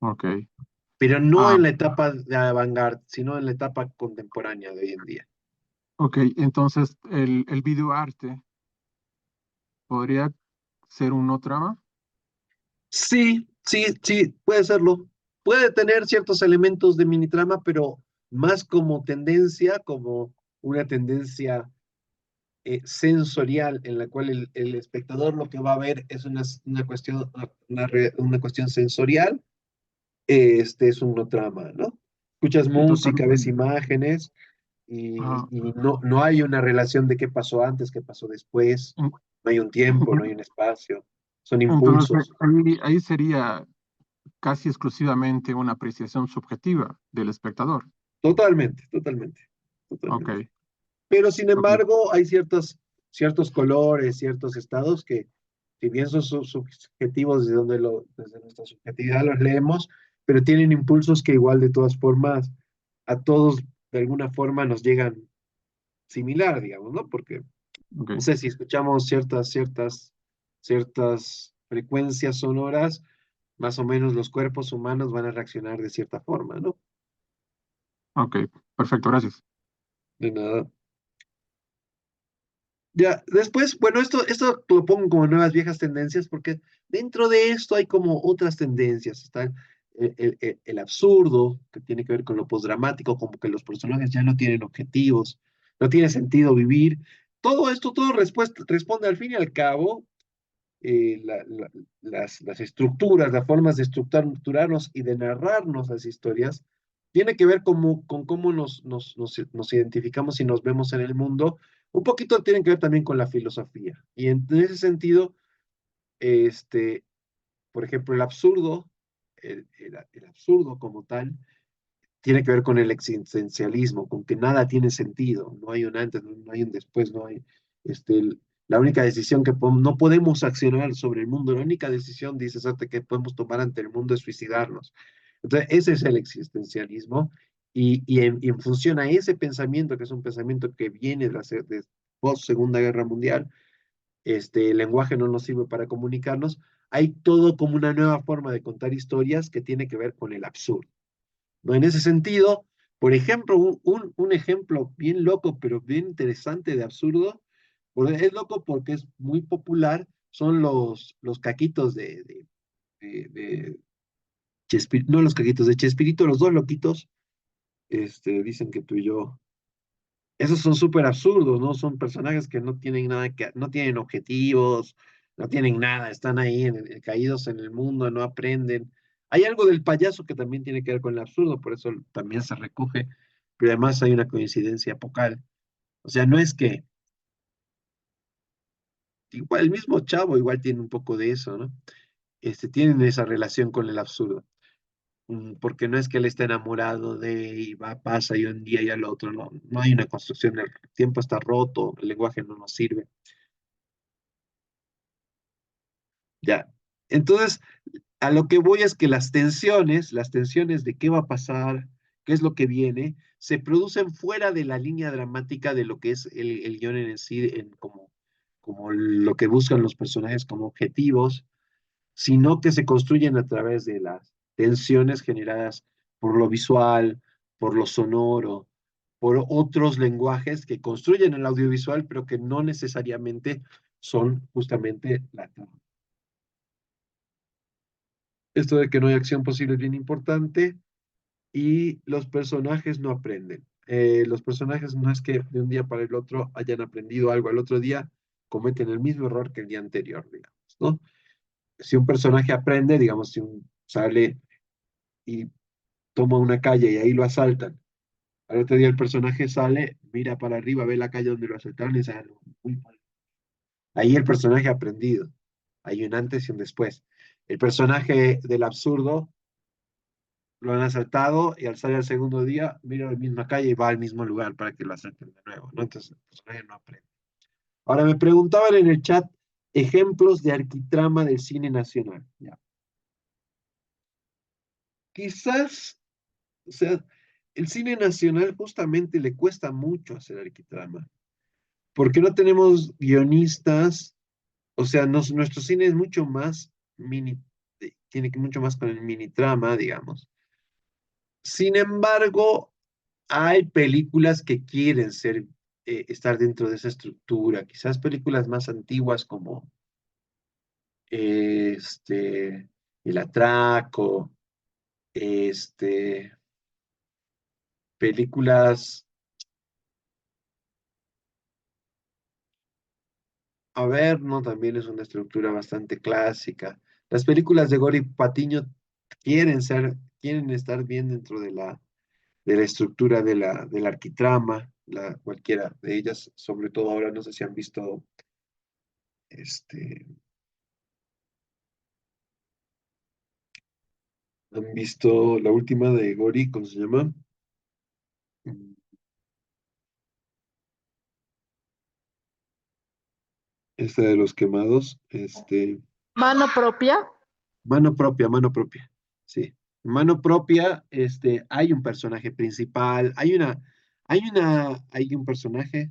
ok. pero no Ah, en la etapa de avant-garde, sino en la etapa contemporánea de hoy en día. ok, entonces el videoarte podría ser un no trama. Sí, sí, sí, puede serlo. Puede tener ciertos elementos de mini trama, pero más como tendencia, como una tendencia sensorial en la cual el espectador lo que va a ver es una cuestión, una cuestión sensorial, este es un no trama, ¿no? Escuchas Sí, música, ves totalmente. imágenes Ah, y no hay una relación de qué pasó antes, qué pasó después, en- no hay un tiempo, no hay un espacio, son entonces, impulsos. ahí sería casi exclusivamente una apreciación subjetiva del espectador. Totalmente, totalmente, Ok, totalmente. Pero sin ok, embargo, hay ciertos colores, ciertos estados que, si bien son subjetivos desde nuestra subjetividad los leemos, pero tienen impulsos que igual de todas formas a todos de alguna forma nos llegan similar, digamos, ¿no? Porque, ok, no sé, si escuchamos ciertas frecuencias sonoras, más o menos los cuerpos humanos van a reaccionar de cierta forma, ¿no? ok. Perfecto, gracias. De nada. Ya, después, bueno, esto lo pongo como nuevas viejas tendencias porque dentro de esto hay como otras tendencias. Está el absurdo, que tiene que ver con lo postdramático, como que los personajes ya no tienen objetivos, no tiene sentido vivir. Todo esto, todo responde al fin y al cabo las estructuras, las formas de estructurarnos y de narrarnos las historias, tiene que ver con cómo nos identificamos y nos vemos en el mundo. Un poquito tienen que ver también con la filosofía. Y en ese sentido, este, por ejemplo, el absurdo como tal, tiene que ver con el existencialismo, con que nada tiene sentido, no hay un antes, no hay un después, no hay, la única decisión que no podemos accionar sobre el mundo, la única decisión, dice Sartre, que podemos tomar ante el mundo es suicidarnos. Entonces, ese es el existencialismo, y en función a ese pensamiento, que es un pensamiento que viene de post Segunda Guerra Mundial, el lenguaje no nos sirve para comunicarnos, hay todo como una nueva forma de contar historias que tiene que ver con el absurdo. ¿No? En ese sentido, por ejemplo, un ejemplo bien loco, pero bien interesante de absurdo, es loco porque es muy popular, son los caquitos de Chespirito, no los caquitos de Chespirito, los dos loquitos, dicen que tú y yo, esos son súper absurdos, ¿no? Son personajes que no tienen nada no tienen objetivos, no tienen nada, están ahí caídos en el mundo, no aprenden. Hay algo del payaso que también tiene que ver con el absurdo, por eso también se recoge, pero además hay una coincidencia apocal. O sea, no es que, igual el mismo Chavo igual tiene un poco de eso, ¿no? Tienen esa relación con el absurdo. Porque no es que él esté enamorado de y pasa y un día y al otro, no, no hay una construcción, el tiempo está roto, el lenguaje no nos sirve. Ya. Entonces, a lo que voy es que las tensiones de qué va a pasar, qué es lo que viene, se producen fuera de la línea dramática de lo que es el guión en sí, como lo que buscan los personajes como objetivos, sino que se construyen a través de las tensiones generadas por lo visual, por lo sonoro, por otros lenguajes que construyen el audiovisual, pero que no necesariamente son justamente la trama. Esto de que no hay acción posible es bien importante y los personajes no aprenden. Los personajes no es que de un día para el otro hayan aprendido algo, al otro día cometen el mismo error que el día anterior, digamos, ¿no? Si un personaje aprende, digamos, si sale y toma una calle y ahí lo asaltan, Al otro día el personaje sale, mira para arriba, ve la calle donde lo asaltaron y dice, "Ah, no, muy mal". Ahí el personaje ha aprendido. Hay un antes y un después. El personaje del absurdo lo han asaltado y al salir al segundo día, mira la misma calle y va al mismo lugar para que lo asalten de nuevo, ¿no? Entonces el personaje no aprende. Ahora me preguntaban en el chat ejemplos de arquitrama del cine nacional. Ya. Quizás, o sea, el cine nacional justamente le cuesta mucho hacer arquitrama, porque no tenemos guionistas, o sea, nuestro cine es mucho más mini, tiene que mucho más con el mini trama, digamos. Sin embargo, hay películas que quieren ser, estar dentro de esa estructura, quizás películas más antiguas como El Atraco, este, películas, a ver, no, también es una estructura bastante clásica. Las películas de Gori Patiño quieren estar bien dentro de la estructura del arquitrama, cualquiera de ellas, sobre todo ahora, no sé si han visto, este, han visto la última de Gori, ¿cómo se llama? Mm, Esta de los quemados, Mano propia. mano propia, sí. Mano propia, hay un personaje principal, hay un personaje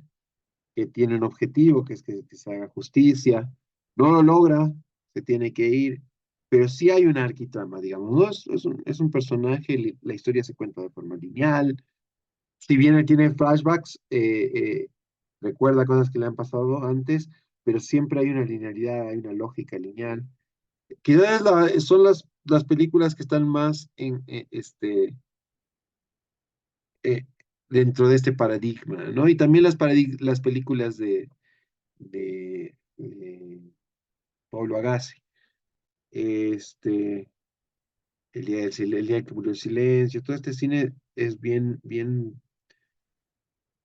que tiene un objetivo, que es que se haga justicia, no lo logra, se tiene que ir, pero sí hay una arquitrama, digamos, ¿no? Es un personaje, la historia se cuenta de forma lineal, si bien él tiene flashbacks, recuerda cosas que le han pasado antes, pero siempre hay una linealidad, hay una lógica lineal. Quizás son las películas que están más eh, dentro de este paradigma, ¿no? Y también las películas de Pablo Agassi, este, el día que murió el silencio, todo este cine es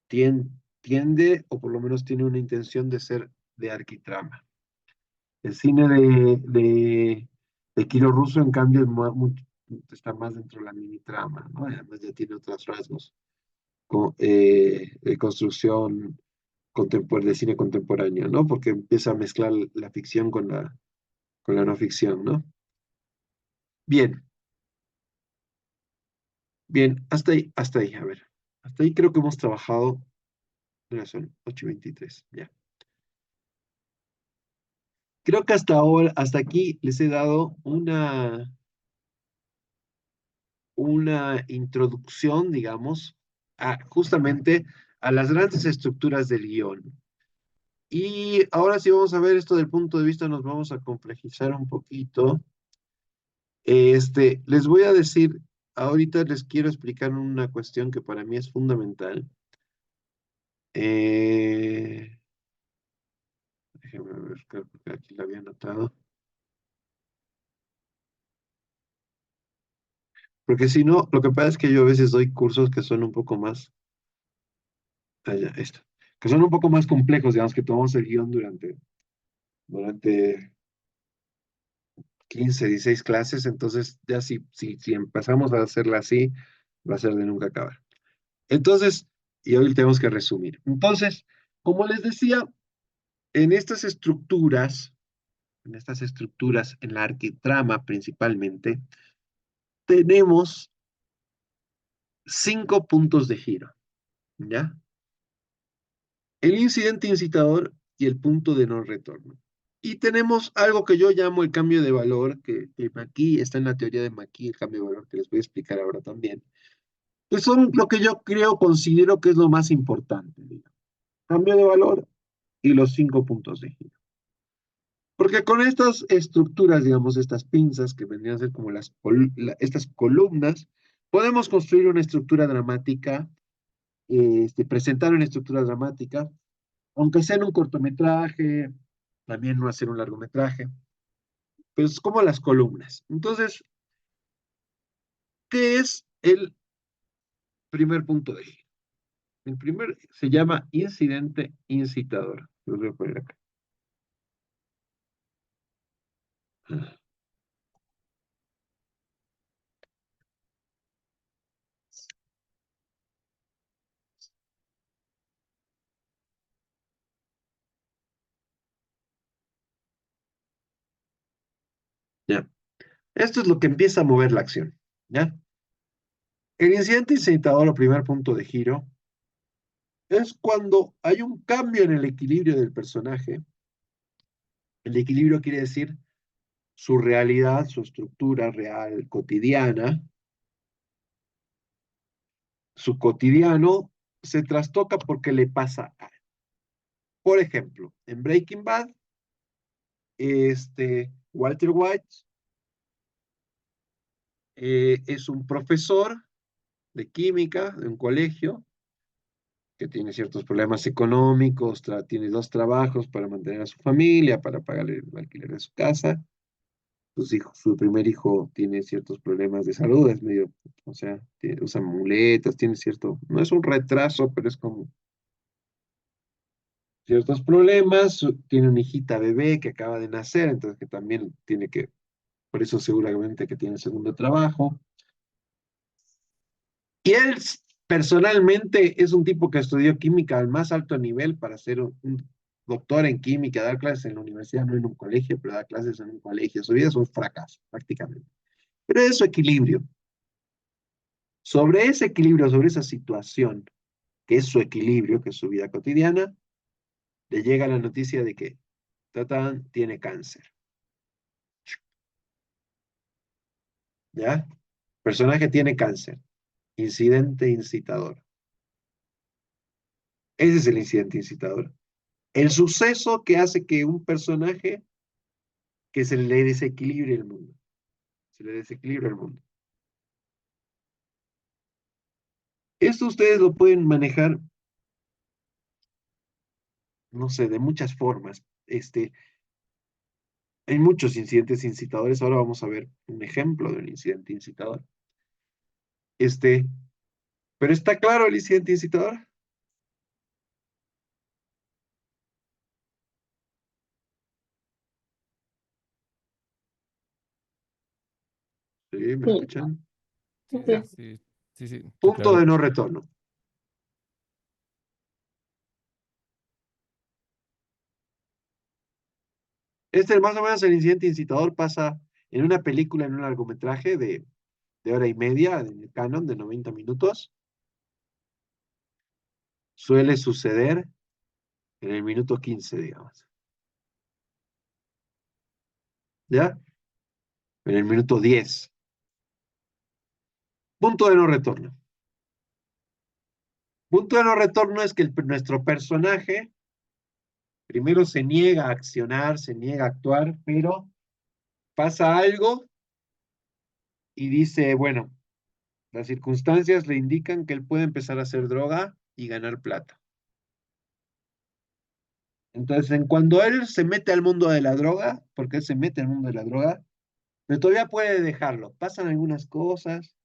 tiende, o por lo menos tiene una intención de ser de arquitrama. El cine de Kiro Russo, en cambio, está más dentro de la mini trama, ¿no? Además ya tiene otros rasgos de construcción de cine contemporáneo, ¿no? Porque empieza a mezclar la ficción con la no ficción, ¿no? Bien, bien, hasta ahí, a ver. Hasta ahí creo que hemos trabajado, ya son 8:23, ya. Creo que hasta ahora, hasta aquí les he dado una introducción, digamos, justamente a las grandes estructuras del guión. Y ahora sí vamos a ver esto del punto de vista, nos vamos a complejizar un poquito. Les voy a decir, ahorita les quiero explicar una cuestión que para mí es fundamental. Eh, Déjenme ver, creo que aquí la había anotado. Porque si no, lo que pasa es que yo a veces doy cursos que son un poco más, esto, que son un poco más complejos, digamos, que tomamos el guión durante 15, 16 clases, entonces ya si empezamos a hacerla así, va a ser de nunca acabar. Entonces, y hoy tenemos que resumir. Entonces, como les decía, en estas estructuras, en la arquitrama principalmente, tenemos 5 puntos de giro, ¿ya? El incidente incitador y el punto de no retorno. Y tenemos algo que yo llamo el cambio de valor, que aquí está en la teoría de McKee, el cambio de valor, que les voy a explicar ahora también, que son lo que yo considero que es lo más importante, digamos. Cambio de valor y los 5 puntos de giro. Porque con estas estructuras, digamos, estas pinzas que vendrían a ser como estas columnas, podemos construir una estructura dramática, presentar una estructura dramática, aunque sea en un cortometraje, también no hacer un largometraje, pero es como las columnas. Entonces, ¿qué es el primer punto de giro? El primer se llama incidente incitador. Lo voy a poner acá. Ya. Esto es lo que empieza a mover la acción. ¿Ya? El incidente incitador o primer punto de giro es cuando hay un cambio en el equilibrio del personaje. El equilibrio quiere decir su realidad, su estructura real cotidiana, su cotidiano se trastoca porque le pasa algo. Por ejemplo, en Breaking Bad, Walter White es un profesor de química de un colegio que tiene ciertos problemas económicos, tiene dos trabajos para mantener a su familia, para pagar el alquiler de su casa. Su primer hijo tiene ciertos problemas de salud, es medio, o sea, usa muletas, tiene cierto, no es un retraso, pero es como ciertos problemas. Tiene una hijita bebé que acaba de nacer, entonces que también tiene que, por eso seguramente que tiene segundo trabajo. Y él personalmente es un tipo que estudió química al más alto nivel para ser un doctor en química, dar clases en la universidad, no en un colegio, pero dar clases en un colegio. Su vida es un fracaso, prácticamente. Pero es su equilibrio. Sobre ese equilibrio, sobre esa situación, que es su equilibrio, que es su vida cotidiana, le llega la noticia de que Tatán tiene cáncer. ¿Ya? Personaje tiene cáncer. Incidente incitador. Ese es el incidente incitador. El suceso que hace que un personaje que se le desequilibre el mundo. Se le desequilibra el mundo. Esto ustedes lo pueden manejar, no sé, de muchas formas. Hay muchos incidentes incitadores. Ahora vamos a ver un ejemplo de un incidente incitador. Este, pero está claro el incidente incitador. ¿Sí? ¿Me Sí. escuchan? Sí, Sí. sí, sí, sí, está Punto claro. de no retorno. Más o menos el incidente incitador pasa en una película, en un largometraje de hora y media, en el canon de 90 minutos. Suele suceder en el minuto 15, digamos. ¿Ya? En el minuto 10. Punto de no retorno. Punto de no retorno es que nuestro personaje primero se niega a accionar, se niega a actuar, pero pasa algo y dice, bueno, las circunstancias le indican que él puede empezar a hacer droga y ganar plata. Entonces, en cuando él se mete al mundo de la droga, porque él se mete al mundo de la droga, pero todavía puede dejarlo. Pasan algunas cosas,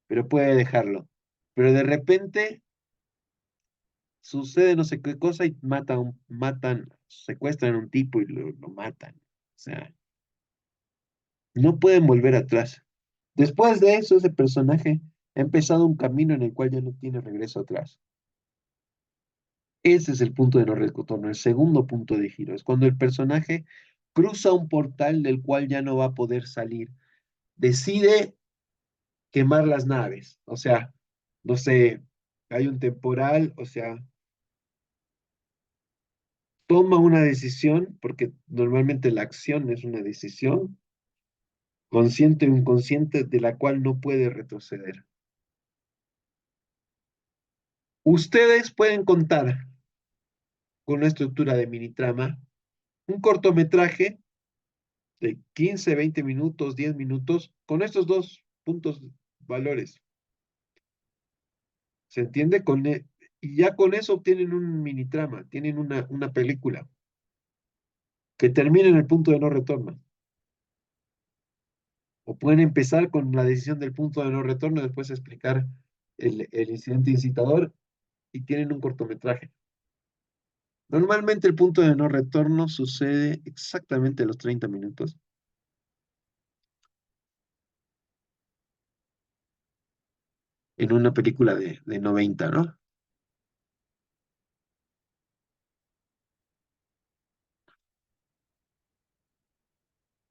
pero puede dejarlo. Pero de repente sucede no sé qué cosa y secuestran a un tipo y lo matan. O sea, no pueden volver atrás. Después de eso, ese personaje ha empezado un camino en el cual ya no tiene regreso atrás. Ese es el punto de no retorno, el segundo punto de giro. Es cuando el personaje cruza un portal del cual ya no va a poder salir. Decide quemar las naves. O sea, no sé, hay un temporal, o sea, toma una decisión, porque normalmente la acción es una decisión, consciente o inconsciente, de la cual no puede retroceder. Ustedes pueden contar con una estructura de mini trama, un cortometraje de 15, 20 minutos, 10 minutos, con estos dos puntos valores. ¿Se entiende? Y ya con eso obtienen un mini trama, tienen una película que termina en el punto de no retorno. O pueden empezar con la decisión del punto de no retorno y después explicar el incidente incitador y tienen un cortometraje. Normalmente el punto de no retorno sucede exactamente a los 30 minutos. En una película de 90, ¿no?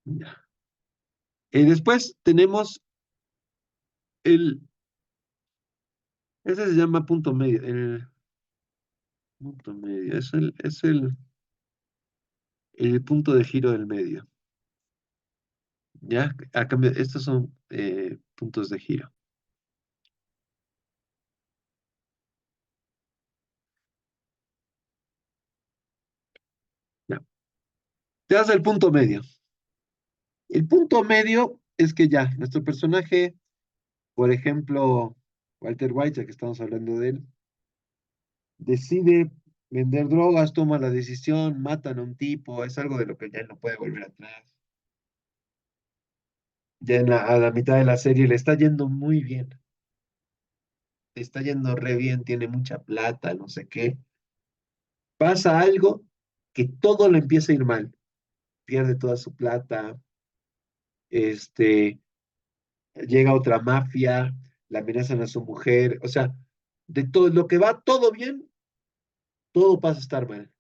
Ya. Después tenemos ese se llama punto medio, el punto medio, el punto de giro del medio. Ya, a cambio, estos son puntos de giro. Ya. Te das el punto medio. El punto medio es que ya, nuestro personaje, por ejemplo, Walter White, ya que estamos hablando de él, decide vender drogas, toma la decisión, matan a un tipo, es algo de lo que ya no puede volver atrás. Ya a la mitad de la serie le está yendo muy bien, le está yendo re bien, tiene mucha plata, no sé qué. Pasa algo que todo le empieza a ir mal, pierde toda su plata, este, llega otra mafia, la amenazan a su mujer, o sea, de todo lo que va todo bien, todo pasa a estar mal.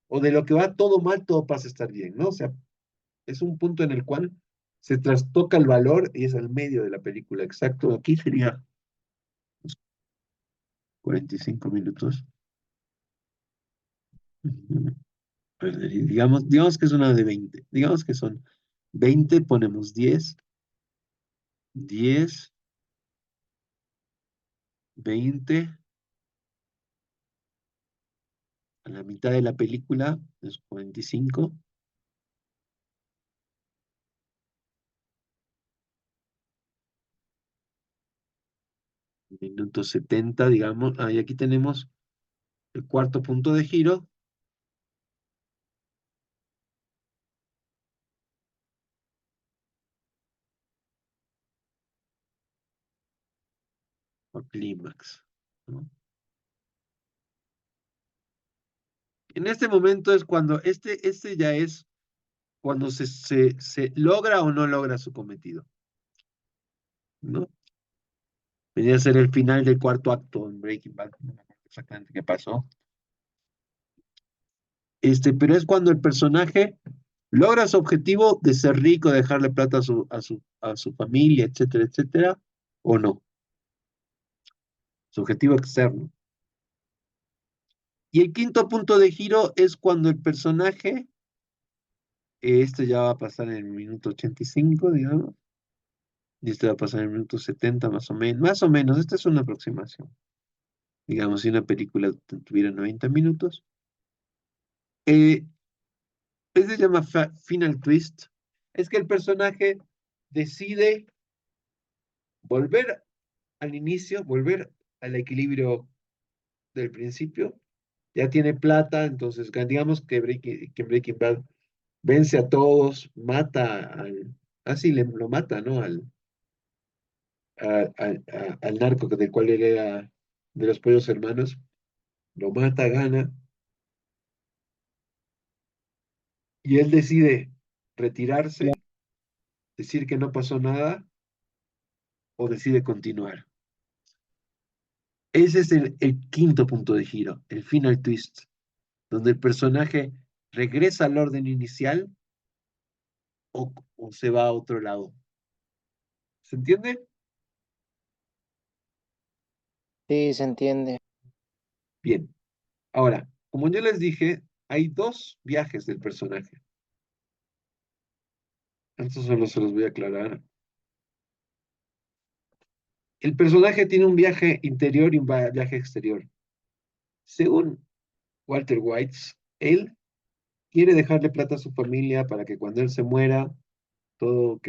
O de lo que va todo mal, todo pasa a estar bien, ¿no? O sea, es un punto en el cual se trastoca el valor y es el medio de la película. Exacto, aquí sería los 45 minutos. Ujú. Digamos que es una de 20. Digamos que son 20, ponemos 10, 10, 20, a la mitad de la película es 45, minuto 70, digamos. Ah, y aquí tenemos el cuarto punto de giro, o clímax, ¿no? En este momento es cuando este ya es cuando se logra o no logra su cometido, ¿no? Venía a ser el final del cuarto acto en Breaking Bad, no me acuerdo exactamente qué pasó. Pero es cuando el personaje logra su objetivo de ser rico, de dejarle plata a su familia, etcétera, etcétera, o no, su objetivo externo. Y el quinto punto de giro es cuando el personaje, esto ya va a pasar en el minuto 85, digamos, y esto va a pasar en el minuto 70 más o menos, esta es una aproximación. Digamos, si una película tuviera 90 minutos. Eh, se llama Final Twist. Es que el personaje decide volver al inicio, volver al equilibrio del principio. Ya tiene plata, entonces digamos que Breaking Bad vence a todos, mata así lo mata, ¿no? Al narco del cual él era de los pollos hermanos, lo mata, gana, y él decide retirarse, decir que no pasó nada, o decide continuar. Ese es el quinto punto de giro, el final twist, donde el personaje regresa al orden inicial o se va a otro lado. ¿Se entiende? Sí, se entiende. Bien. Ahora, como yo les dije, hay dos viajes del personaje. Estos solo se los voy a aclarar. El personaje tiene un viaje interior y un viaje exterior. Según Walter White, él quiere dejarle plata a su familia para que cuando él se muera, todo ok.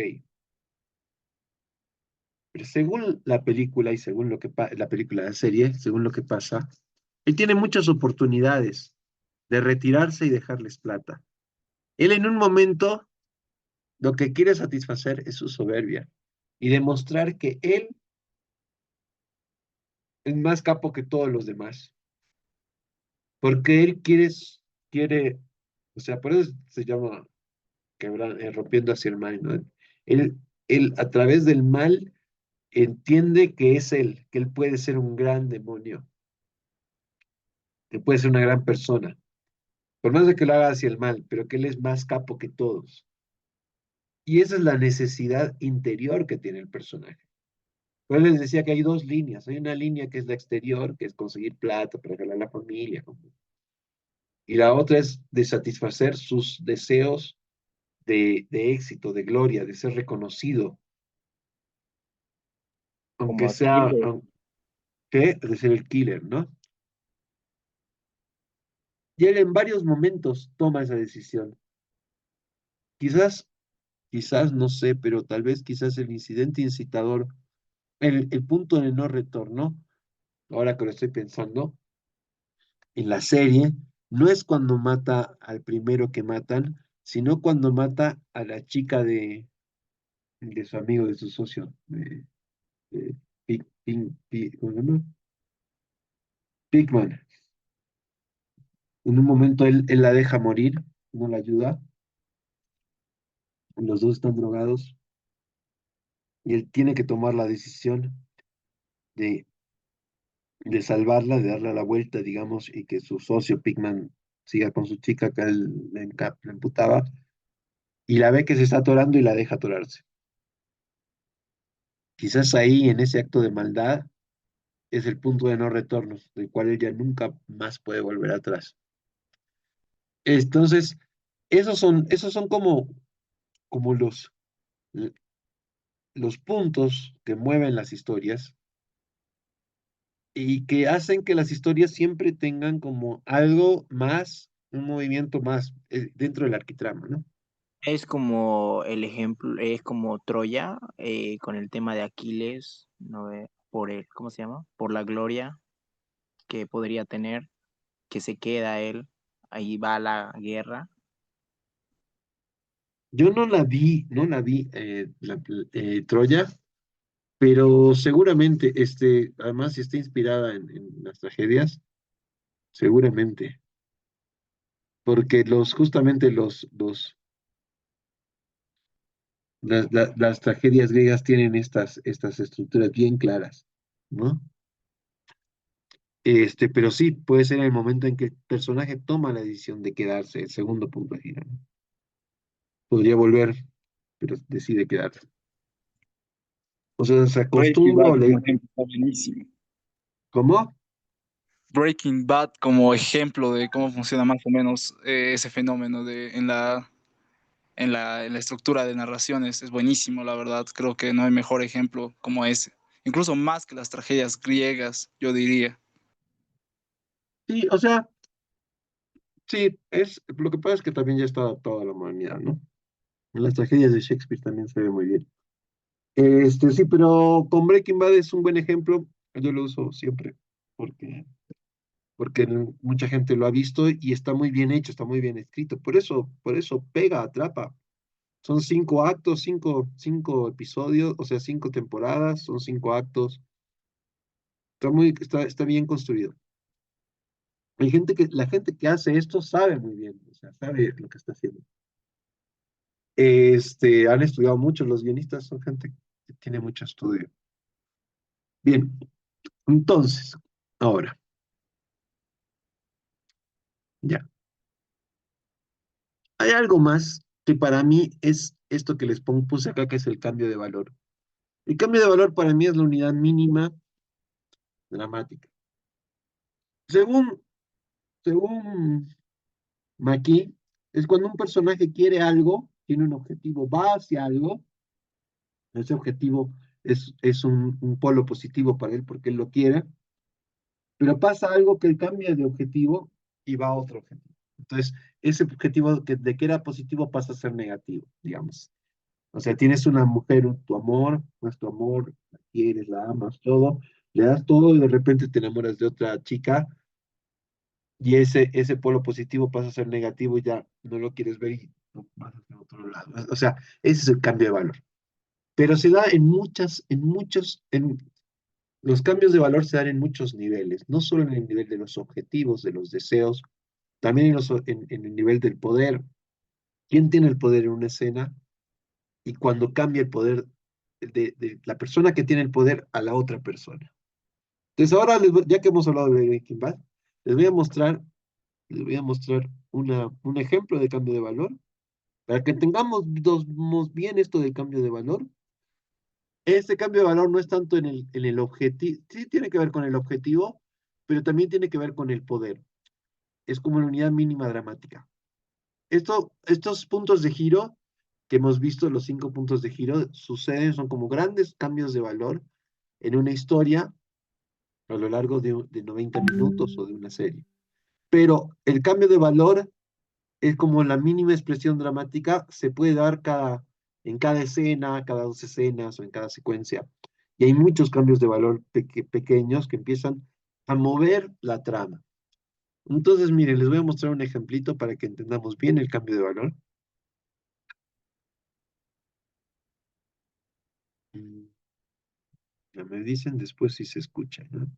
Pero según la película y según la película de la serie, según lo que pasa, él tiene muchas oportunidades de retirarse y dejarles plata. Él en un momento lo que quiere satisfacer es su soberbia y demostrar que él es más capo que todos los demás. Porque él quiere, o sea, por eso se llama rompiendo hacia el mal, ¿no? Él, él a través del mal entiende que es él, que él puede ser un gran demonio, que puede ser una gran persona, por más de que lo haga hacia el mal, pero que él es más capo que todos. Y esa es la necesidad interior que tiene el personaje. Pues les decía que hay dos líneas. Hay una línea que es la exterior, que es conseguir plata para regalar a la familia, ¿no? Y la otra es de satisfacer sus deseos de éxito, de gloria, de ser reconocido, Como aunque sea, Aquiles. de ser el killer, ¿no? Y él en varios momentos toma esa decisión. Quizás, quizás, no sé, pero tal vez quizás el incidente incitador, el punto de no retorno, ahora que lo estoy pensando, en la serie, no es cuando mata al primero que matan, sino cuando mata a la chica de su amigo, de su socio, de ¿cómo se llama? Pigman. En un momento él la deja morir, no la ayuda, los dos están drogados y él tiene que tomar la decisión de, de salvarla, de darle la vuelta, digamos, y que su socio Pigman siga con su chica que a él le emputaba, y la ve que se está atorando y la deja atorarse. Quizás ahí, en ese acto de maldad, es el punto de no retorno, del cual ella nunca más puede volver atrás. Entonces, esos son como los puntos que mueven las historias y que hacen que las historias siempre tengan como algo más, un movimiento más dentro del arquitrama, ¿no? Es como el ejemplo, es como Troya, con el tema de Aquiles, ¿no? Por el, ¿cómo se llama? Por la gloria que podría tener, que se queda él, ahí va la guerra. Yo no la vi, Troya, pero seguramente, además, si está inspirada en las tragedias, seguramente, porque justamente las tragedias griegas tienen estas estructuras bien claras, ¿no? Pero sí, puede ser el momento en que el personaje toma la decisión de quedarse, el segundo punto de giro, ¿no? Podría volver, pero decide quedarse. O sea, se Breaking acostumbra Bad o como le... ejemplo está buenísimo. ¿Cómo? Breaking Bad como ejemplo de cómo funciona más o menos ese fenómeno en la estructura de narraciones es buenísimo, la verdad. Creo que no hay mejor ejemplo como ese. Incluso más que las tragedias griegas, yo diría. Sí, o sea, sí, lo que pasa es que también ya está adaptado a la modernidad, ¿no? En las tragedias de Shakespeare también se ve muy bien. Sí, pero con Breaking Bad es un buen ejemplo, yo lo uso siempre, porque mucha gente lo ha visto y está muy bien hecho, está muy bien escrito, por eso pega, atrapa. Son 5 actos, cinco episodios, o sea, 5 temporadas, son 5 actos, está bien construido. La gente que hace esto sabe muy bien, o sea, sabe lo que está haciendo. Han estudiado mucho, los guionistas son gente que tiene mucho estudio. Bien, entonces, ahora, ya. Hay algo más que para mí es esto que puse acá, que es el cambio de valor. El cambio de valor para mí es la unidad mínima dramática. Según, según Maki, es cuando un personaje quiere algo, tiene un objetivo, va hacia algo, ese objetivo es un polo positivo para él porque él lo quiere, pero pasa algo que él cambia de objetivo y va a otro objetivo. Entonces, ese objetivo de que era positivo pasa a ser negativo, digamos. O sea, tienes una mujer, tu amor, no es tu amor, la quieres, la amas, todo, le das todo y de repente te enamoras de otra chica y ese polo positivo pasa a ser negativo y ya no lo quieres ver y no, vas hacia otro lado. O sea, ese es el cambio de valor. Pero se da en Los cambios de valor se dan en muchos niveles, no solo en el nivel de los objetivos, de los deseos, también en el nivel del poder. ¿Quién tiene el poder en una escena? Y cuando cambia el poder de la persona que tiene el poder a la otra persona. Entonces ahora, ya que hemos hablado de Breaking Bad, les voy a mostrar, les voy a mostrar un ejemplo de cambio de valor para que entendamos bien esto del cambio de valor. Este cambio de valor no es tanto en el objetivo, sí tiene que ver con el objetivo, pero también tiene que ver con el poder. Es como la unidad mínima dramática. Estos puntos de giro que hemos visto, los 5 puntos de giro, suceden, son como grandes cambios de valor en una historia a lo largo de 90 minutos o de una serie. Pero el cambio de valor es como la mínima expresión dramática, se puede dar en cada escena, cada 2 escenas o en cada secuencia. Y hay muchos cambios de valor pequeños que empiezan a mover la trama. Entonces, miren, les voy a mostrar un ejemplito para que entendamos bien el cambio de valor. Mm, Ya me dicen después si se escucha, ¿no?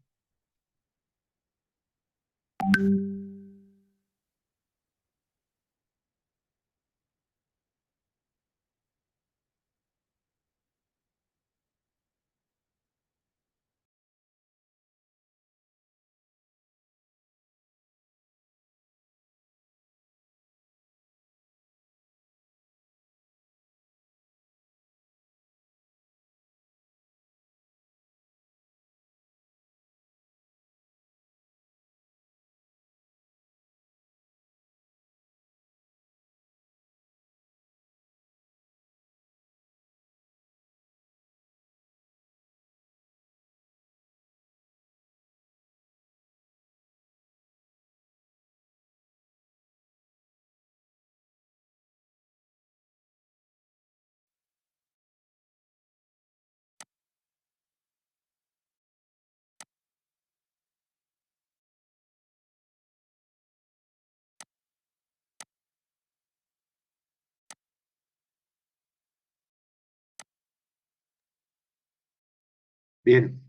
Bien,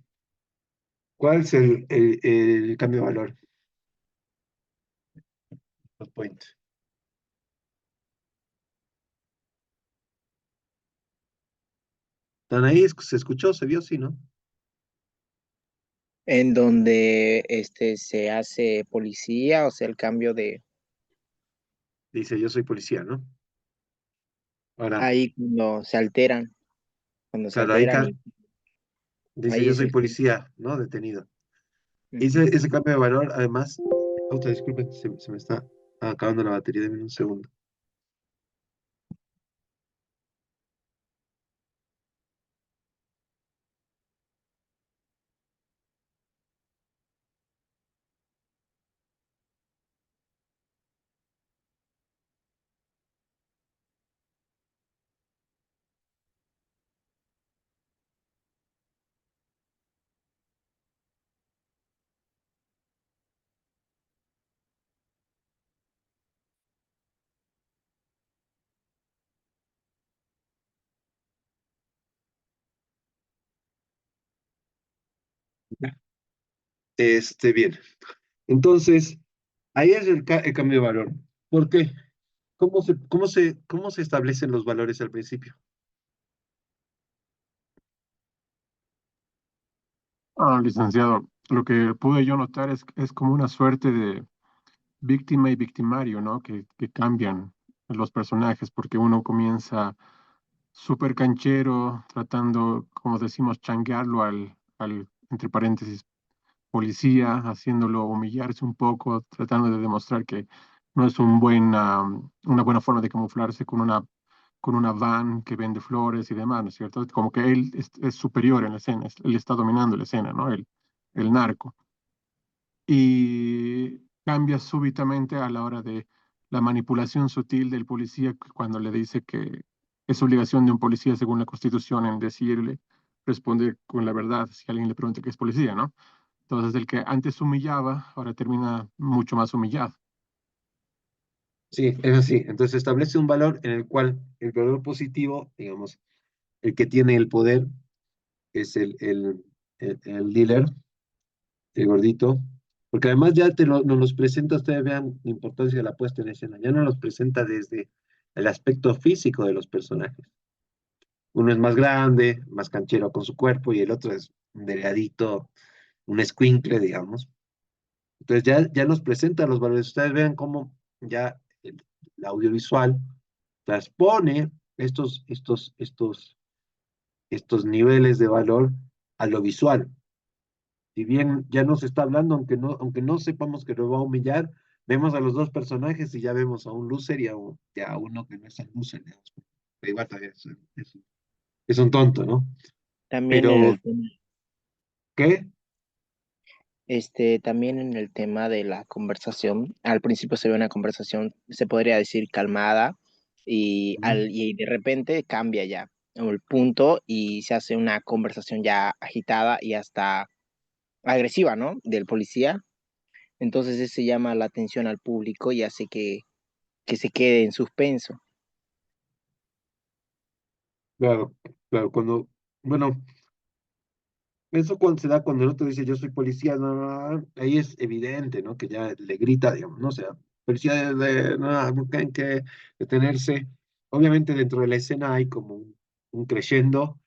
¿cuál es el cambio de valor? Los points. ¿Están ahí? ¿Se escuchó? ¿Se vio? Sí, ¿no? En donde se hace policía, o sea, el cambio de Dice, yo soy policía, ¿no? Ahora, ahí cuando se claro, ahí alteran y dice, ahí yo es soy el policía, ¿no? Detenido. Ujú. Ese cambio de valor, además, disculpen, se me está acabando la batería, denme un segundo. Bien. Entonces, ahí es el cambio de valor. ¿Por qué? ¿Cómo se establecen los valores al principio? Licenciado, lo que pude yo notar es como una suerte de víctima y victimario, ¿no? Que cambian los personajes, porque uno comienza súper canchero, tratando, como decimos, changuearlo entre paréntesis, policía, haciéndolo humillarse un poco, tratando de demostrar que no es una buena forma de camuflarse con una van que vende flores y demás, ¿no es cierto? Como que él es superior en la escena, él está dominando la escena, ¿no? El narco. Y cambia súbitamente a la hora de la manipulación sutil del policía cuando le dice que es obligación de un policía, según la Constitución, en decirle, responder con la verdad si alguien le pregunta qué es policía, ¿no? Entonces, el que antes humillaba, ahora termina mucho más humillado. Sí, es así. Entonces establece un valor en el cual el valor positivo, digamos, el que tiene el poder es el dealer, el gordito, porque además ya nos los presenta, ustedes vean la importancia de la puesta en escena, ya nos los presenta desde el aspecto físico de los personajes. Uno es más grande, más canchero con su cuerpo, y el otro es un delgadito, un escuincle, digamos. Entonces ya nos presenta los valores. Ustedes vean cómo ya el audiovisual transpone estos niveles de valor a lo visual. Si bien ya nos está hablando, aunque no sepamos que nos va a humillar, vemos a los dos personajes y ya vemos a un loser y a uno que no es un loser, digamos. Pero igual todavía es un tonto, ¿no? También en Pero, el tema, ¿qué? también en el tema de la conversación, al principio se ve una conversación, se podría decir calmada, y de repente cambia ya el punto y se hace una conversación ya agitada y hasta agresiva, ¿no? Del policía. Entonces eso llama la atención al público y hace que se quede en suspenso. Claro, claro, bueno, eso cuando se da cuando el otro dice yo soy policía, no, no, no, ahí es evidente, ¿no? Que ya le grita, digamos, no o sea, policía no, no tienen que detenerse. Obviamente dentro de la escena hay como un creyendo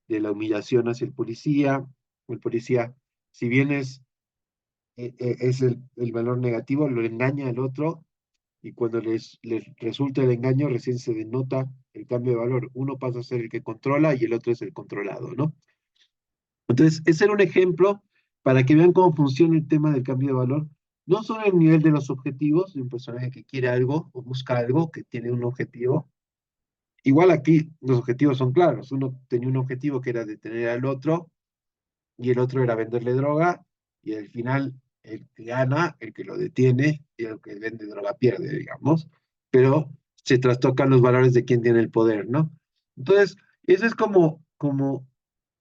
de la humillación hacia el policía. El policía, si bien es el valor negativo, lo engaña al otro, y cuando les resulta el engaño, recién se denota el cambio de valor. Uno pasa a ser el que controla y el otro es el controlado, ¿no? Entonces, ese era un ejemplo para que vean cómo funciona el tema del cambio de valor, no solo el nivel de los objetivos de un personaje que quiere algo o busca algo, que tiene un objetivo. Igual aquí los objetivos son claros. Uno tenía un objetivo que era detener al otro y el otro era venderle droga, y al final el que gana, el que lo detiene, y el que vende droga pierde, digamos, pero se trastocan los valores de quien tiene el poder, ¿no? Entonces, eso es como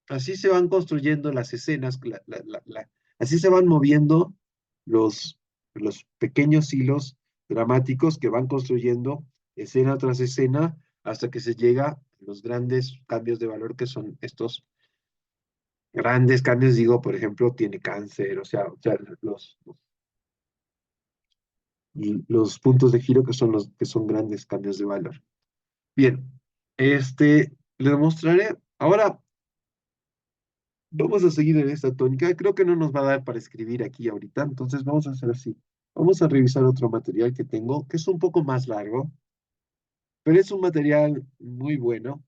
así se van construyendo las escenas, así se van moviendo los, los pequeños hilos dramáticos que van construyendo escena tras escena hasta que se llega a los grandes cambios de valor que son estos grandes cambios. Digo, por ejemplo, tiene cáncer, o sea los puntos de giro que son los que son grandes cambios de valor. Bien, les mostraré. Ahora vamos a seguir en esta tónica. Creo que no nos va a dar para escribir aquí ahorita, entonces vamos a hacer así. Vamos a revisar otro material que tengo, que es un poco más largo, pero es un material muy bueno,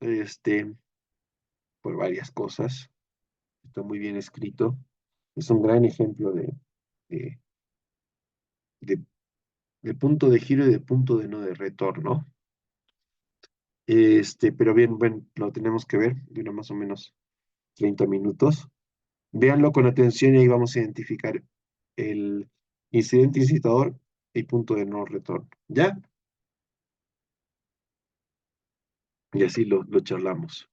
este, por varias cosas. Está muy bien escrito. Es un gran ejemplo de, de, de punto de giro y de punto de no de retorno. Pero bien, lo tenemos que ver, dura más o menos 30 minutos. Véanlo con atención y ahí vamos a identificar el incidente incitador y punto de no retorno. ¿Ya? Y así lo charlamos.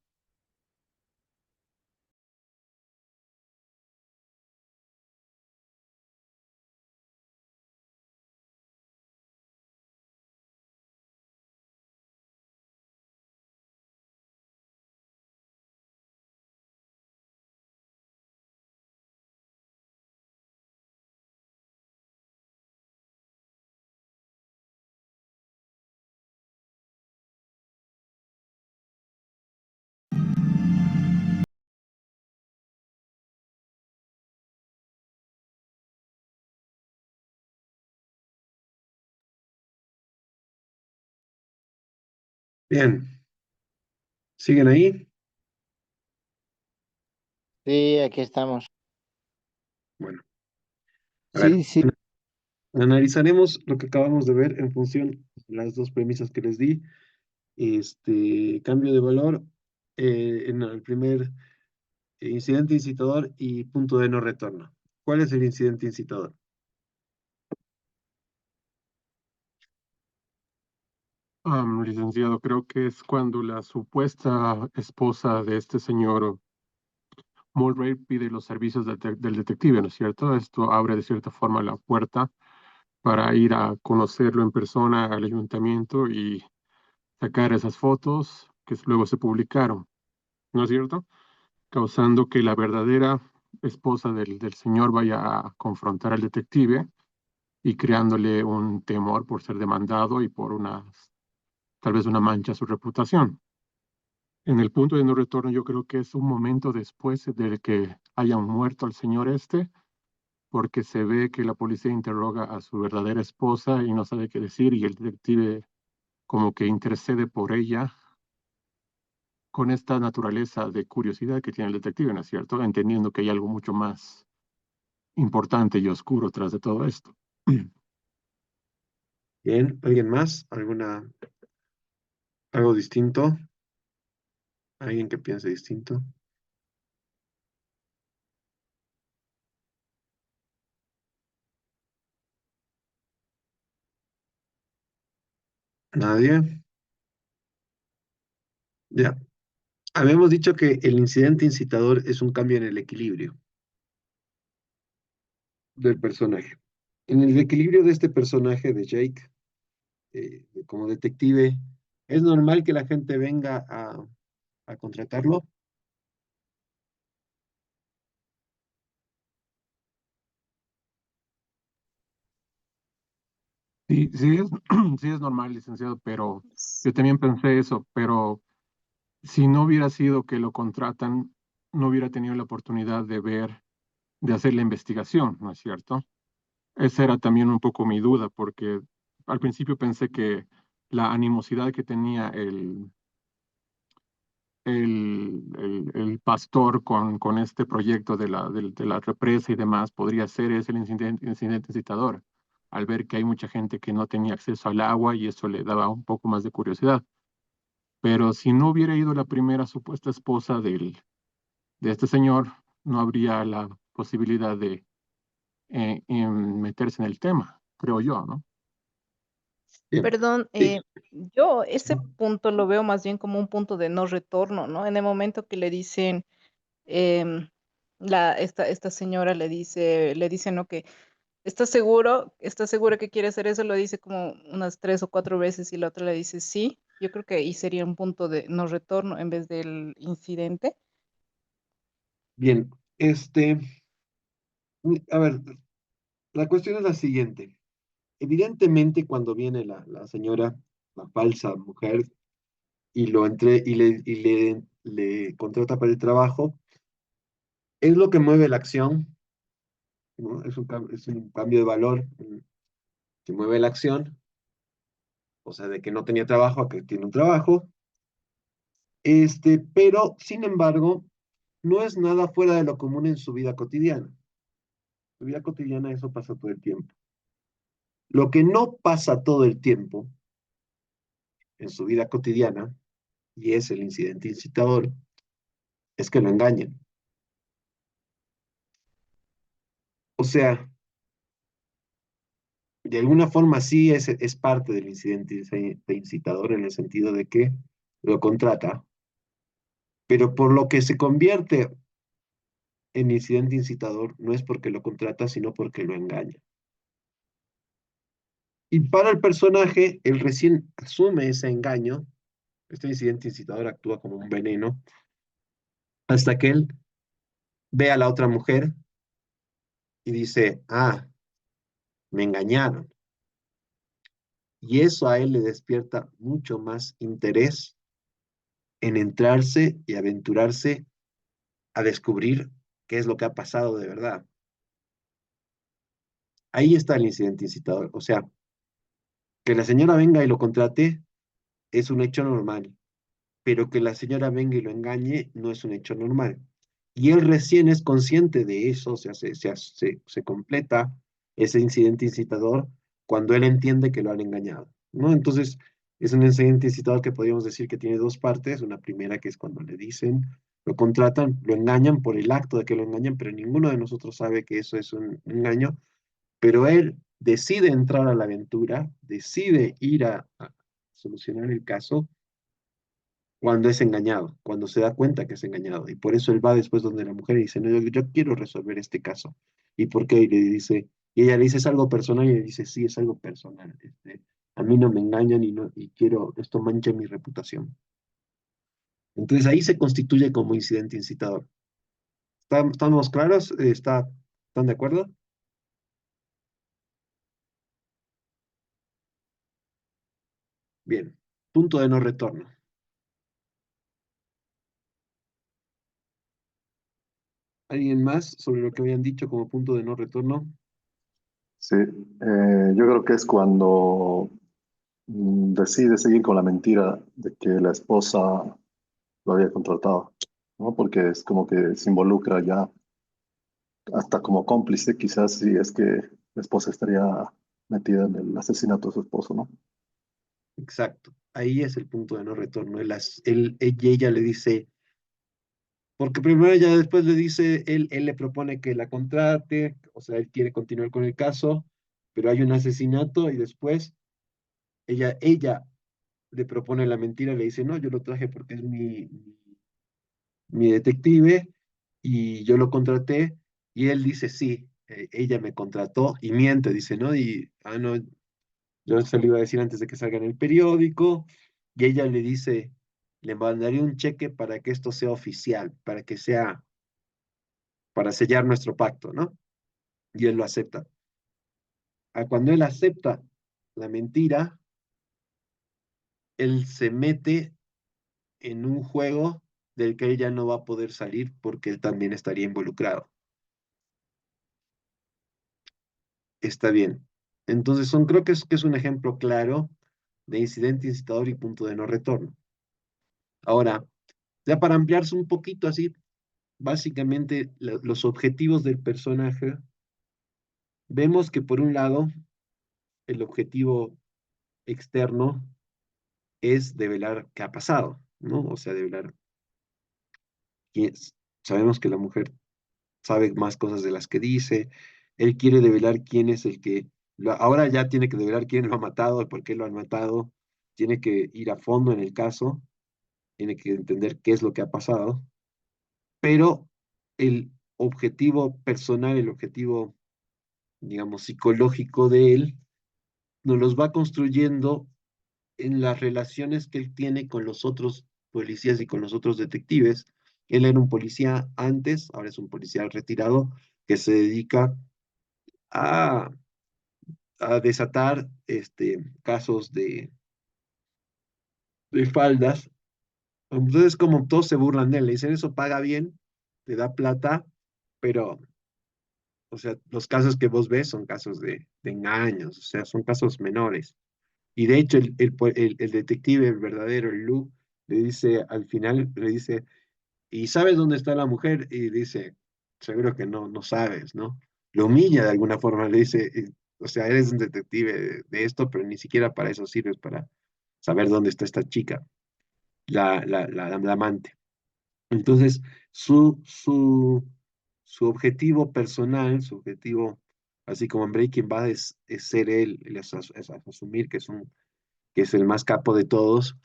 Bien, ¿siguen ahí? Sí, aquí estamos. Bueno, a ver, Sí, sí. analizaremos lo que acabamos de ver en función de las dos premisas que les di. Cambio de valor en el primer incidente incitador y punto de no retorno. ¿Cuál es el incidente incitador? Licenciado, creo que es cuando la supuesta esposa de este señor Mulray pide los servicios del detective, ¿no es cierto? Esto abre de cierta forma la puerta para ir a conocerlo en persona al ayuntamiento y sacar esas fotos que luego se publicaron, ¿no es cierto? causando que la verdadera esposa del señor vaya a confrontar al detective y creándole un temor por ser demandado y por tal vez una mancha a su reputación. En el punto de no retorno, yo creo que es un momento después de que hayan muerto al señor porque se ve que la policía interroga a su verdadera esposa y no sabe qué decir, y el detective como que intercede por ella con esta naturaleza de curiosidad que tiene el detective, ¿no es cierto? Entendiendo que hay algo mucho más importante y oscuro tras de todo esto. Bien, ¿alguien más? ¿Algo distinto? ¿Alguien que piense distinto? ¿Nadie? Ya. Habíamos dicho que el incidente incitador es un cambio en el equilibrio del personaje. En el equilibrio de este personaje de Jake, como detective, ¿es normal que la gente venga a contratarlo? Sí, sí es, sí es normal, licenciado, pero yo también pensé eso, pero si no hubiera sido que lo contratan, no hubiera tenido la oportunidad de hacer la investigación, ¿no es cierto? Esa era también un poco mi duda, porque al principio pensé que la animosidad que tenía el pastor con este proyecto de la represa y demás podría ser ese el incidente incitador, al ver que hay mucha gente que no tenía acceso al agua y eso le daba un poco más de curiosidad. Pero si no hubiera ido la primera supuesta esposa de este señor, no habría la posibilidad de meterse en el tema, creo yo, ¿no? Bien. Perdón, Sí. yo ese punto lo veo más bien como un punto de no retorno, ¿no? En el momento que le dicen, em, esta señora le dice, ¿no? Que estás seguro que quiere hacer eso, lo dice como unas 3 o 4 veces y la otra le dice sí. Yo creo que ahí sería un punto de no retorno en vez del incidente. Bien, a ver, la cuestión es la siguiente. Evidentemente, cuando viene la señora, la falsa mujer, y le contrata para el trabajo, es lo que mueve la acción, ¿no? Es un cambio de valor que mueve la acción, o sea, de que no tenía trabajo a que tiene un trabajo, pero sin embargo, no es nada fuera de lo común en su vida cotidiana. Su vida cotidiana eso pasa todo el tiempo. Lo que no pasa todo el tiempo en su vida cotidiana, y es el incidente incitador, es que lo engañen. O sea, de alguna forma sí es parte del incidente incitador en el sentido de que lo contrata, pero por lo que se convierte en incidente incitador no es porque lo contrata, sino porque lo engaña. Y para el personaje, él recién asume ese engaño, este incidente incitador actúa como un veneno, hasta que él ve a la otra mujer y dice, ah, me engañaron. Y eso a él le despierta mucho más interés en entrarse y aventurarse a descubrir qué es lo que ha pasado de verdad. Ahí está el incidente incitador. O sea, que la señora venga y lo contrate es un hecho normal, pero que la señora venga y lo engañe no es un hecho normal. Y él recién es consciente de eso, o sea, se completa ese incidente incitador cuando él entiende que lo han engañado, ¿no? Entonces, es un incidente incitador que podríamos decir que tiene dos partes. Una primera que es cuando le dicen, lo contratan, lo engañan por el acto de que lo engañan, pero ninguno de nosotros sabe que eso es un engaño, pero él decide entrar a la aventura, decide ir a solucionar el caso cuando es engañado, cuando se da cuenta que es engañado. Y por eso él va después donde la mujer y dice, no, yo quiero resolver este caso. ¿Y por qué? Y le dice, y ella le dice, es algo personal, y le dice, sí, es algo personal. A mí no me engañan y quiero, esto mancha mi reputación. Entonces ahí se constituye como incidente incitador. ¿Estamos claros? ¿Están de acuerdo? Bien. Punto de no retorno. ¿Alguien más sobre lo que habían dicho como punto de no retorno? Sí, yo creo que es cuando decide seguir con la mentira de que la esposa lo había contratado, ¿no? Porque es como que se involucra ya hasta como cómplice, quizás si es que la esposa estaría metida en el asesinato de su esposo, ¿no? Exacto. Ahí es el punto de no retorno. Ella le dice, porque primero ella después le dice, él le propone que la contrate, o sea, él quiere continuar con el caso, pero hay un asesinato y después ella le propone la mentira, le dice, no, yo lo traje porque es mi detective y yo lo contraté y él dice, sí, ella me contrató y miente, dice, ¿no? Y, no, yo se lo iba a decir antes de que salga en el periódico y ella le dice, le mandaré un cheque para que esto sea oficial, para que sea, para sellar nuestro pacto, ¿no? Y él lo acepta. Cuando él acepta la mentira, él se mete en un juego del que ella no va a poder salir porque él también estaría involucrado. Está bien. Entonces, creo que es un ejemplo claro de incidente incitador y punto de no retorno. Ahora, ya para ampliarse un poquito así, básicamente los objetivos del personaje, vemos que por un lado, el objetivo externo es develar qué ha pasado, ¿no? O sea, develar quién es. Sabemos que la mujer sabe más cosas de las que dice. Él quiere develar quién es el que, ahora ya tiene que develar quién lo ha matado, por qué lo han matado, tiene que ir a fondo en el caso, tiene que entender qué es lo que ha pasado, pero el objetivo personal, el objetivo, digamos, psicológico de él, nos los va construyendo en las relaciones que él tiene con los otros policías y con los otros detectives. Él era un policía antes, ahora es un policía retirado que se dedica a, a desatar casos de faldas. Entonces, como todos se burlan de él, le dicen eso paga bien, te da plata, pero, o sea, los casos que vos ves son casos de engaños, o sea, son casos menores. Y de hecho, el detective, el verdadero, el Lou, le dice al final, le dice, ¿y sabes dónde está la mujer? Y dice, seguro que no, no sabes, ¿no? Lo humilla de alguna forma, le dice, o sea, eres un detective de esto, pero ni siquiera para eso sirves, para saber dónde está esta chica, la amante. Entonces, su objetivo personal, su objetivo, así como en Breaking Bad, es ser él, es asumir que es el más capo de todos,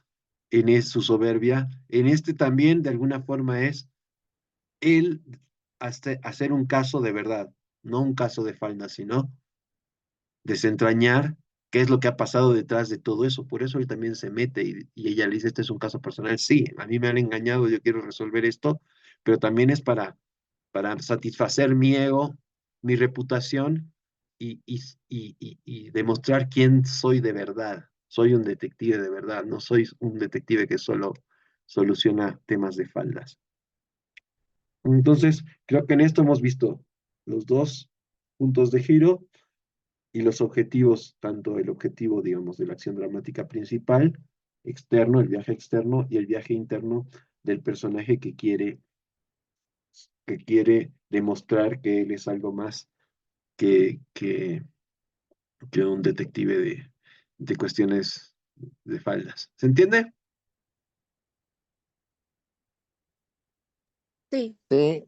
su soberbia. En este también, de alguna forma, es él hacer un caso de verdad, no un caso de falda, sino desentrañar qué es lo que ha pasado detrás de todo eso. Por eso él también se mete y ella le dice, este es un caso personal. Sí, a mí me han engañado, yo quiero resolver esto, pero también es para satisfacer mi ego, mi reputación y demostrar quién soy de verdad. Soy un detective de verdad, no soy un detective que solo soluciona temas de faldas. Entonces, creo que en esto hemos visto los dos puntos de giro y los objetivos, tanto el objetivo, digamos, de la acción dramática principal, externo, el viaje externo, y el viaje interno del personaje que quiere demostrar que él es algo más que, que, que un detective de cuestiones de faldas. ¿Se entiende? Sí, Sí,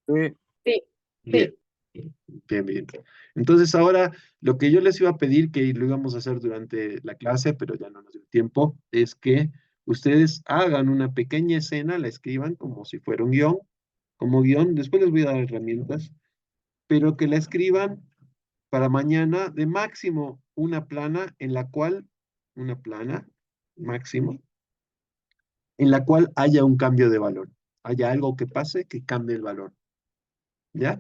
sí. Sí, Bien, sí. bien, bien. Entonces ahora lo que yo les iba a pedir, que lo íbamos a hacer durante la clase, pero ya no nos dio tiempo, es que ustedes hagan una pequeña escena, la escriban como si fuera un guión, como guión, después les voy a dar herramientas, pero que la escriban para mañana de máximo una plana máximo, en la cual haya un cambio de valor, haya algo que pase que cambie el valor. ¿Ya?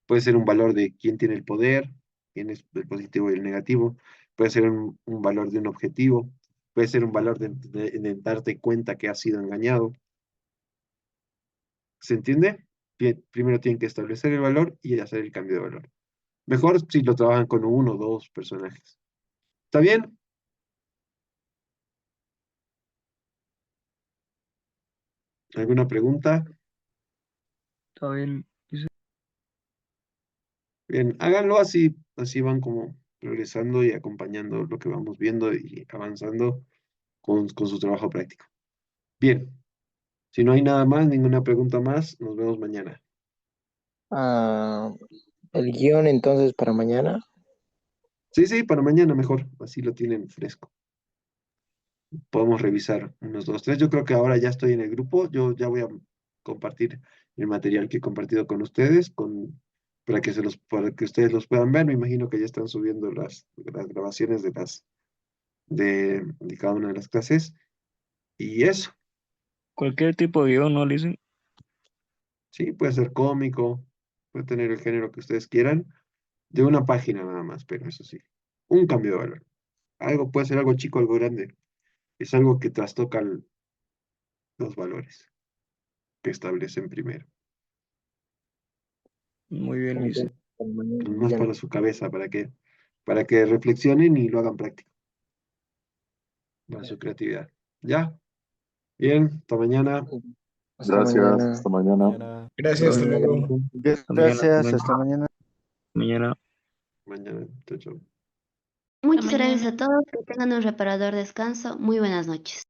Puede ser un valor de quién tiene el poder, quién es el positivo y el negativo. Puede ser un valor de un objetivo. Puede ser un valor de darte cuenta que has sido engañado. ¿Se entiende? Primero tienen que establecer el valor y hacer el cambio de valor. Mejor si lo trabajan con uno o dos personajes. ¿Está bien? ¿Alguna pregunta? Está bien. Bien, háganlo así, así van como progresando y acompañando lo que vamos viendo y avanzando con su trabajo práctico. Bien, si no hay nada más, ninguna pregunta más, nos vemos mañana. Ah, el guión entonces para mañana. Sí, sí, para mañana mejor, así lo tienen fresco. Podemos revisar unos dos, tres. Yo creo que ahora ya estoy en el grupo, yo ya voy a compartir el material que he compartido con ustedes, para que ustedes los puedan ver. Me imagino que ya están subiendo las grabaciones de cada una de las clases. Y eso, Cualquier tipo de guión, ¿no, Listen? sí, puede ser cómico, puede tener el género que ustedes quieran, de una página nada más, pero eso sí, un cambio de valor. Algo puede ser algo chico, algo grande. Es algo que trastoca los valores que establecen primero. Muy bien, Listen. Más para su cabeza, para que reflexionen y lo hagan práctico, para su creatividad. ¿Ya? Bien, hasta mañana. Hasta Gracias, mañana. hasta mañana. Gracias, hasta luego. Hasta mañana. Gracias, hasta mañana. Mañana. Mañana, chao, chao. Muchas gracias a todos, que tengan un reparador descanso. Muy buenas noches.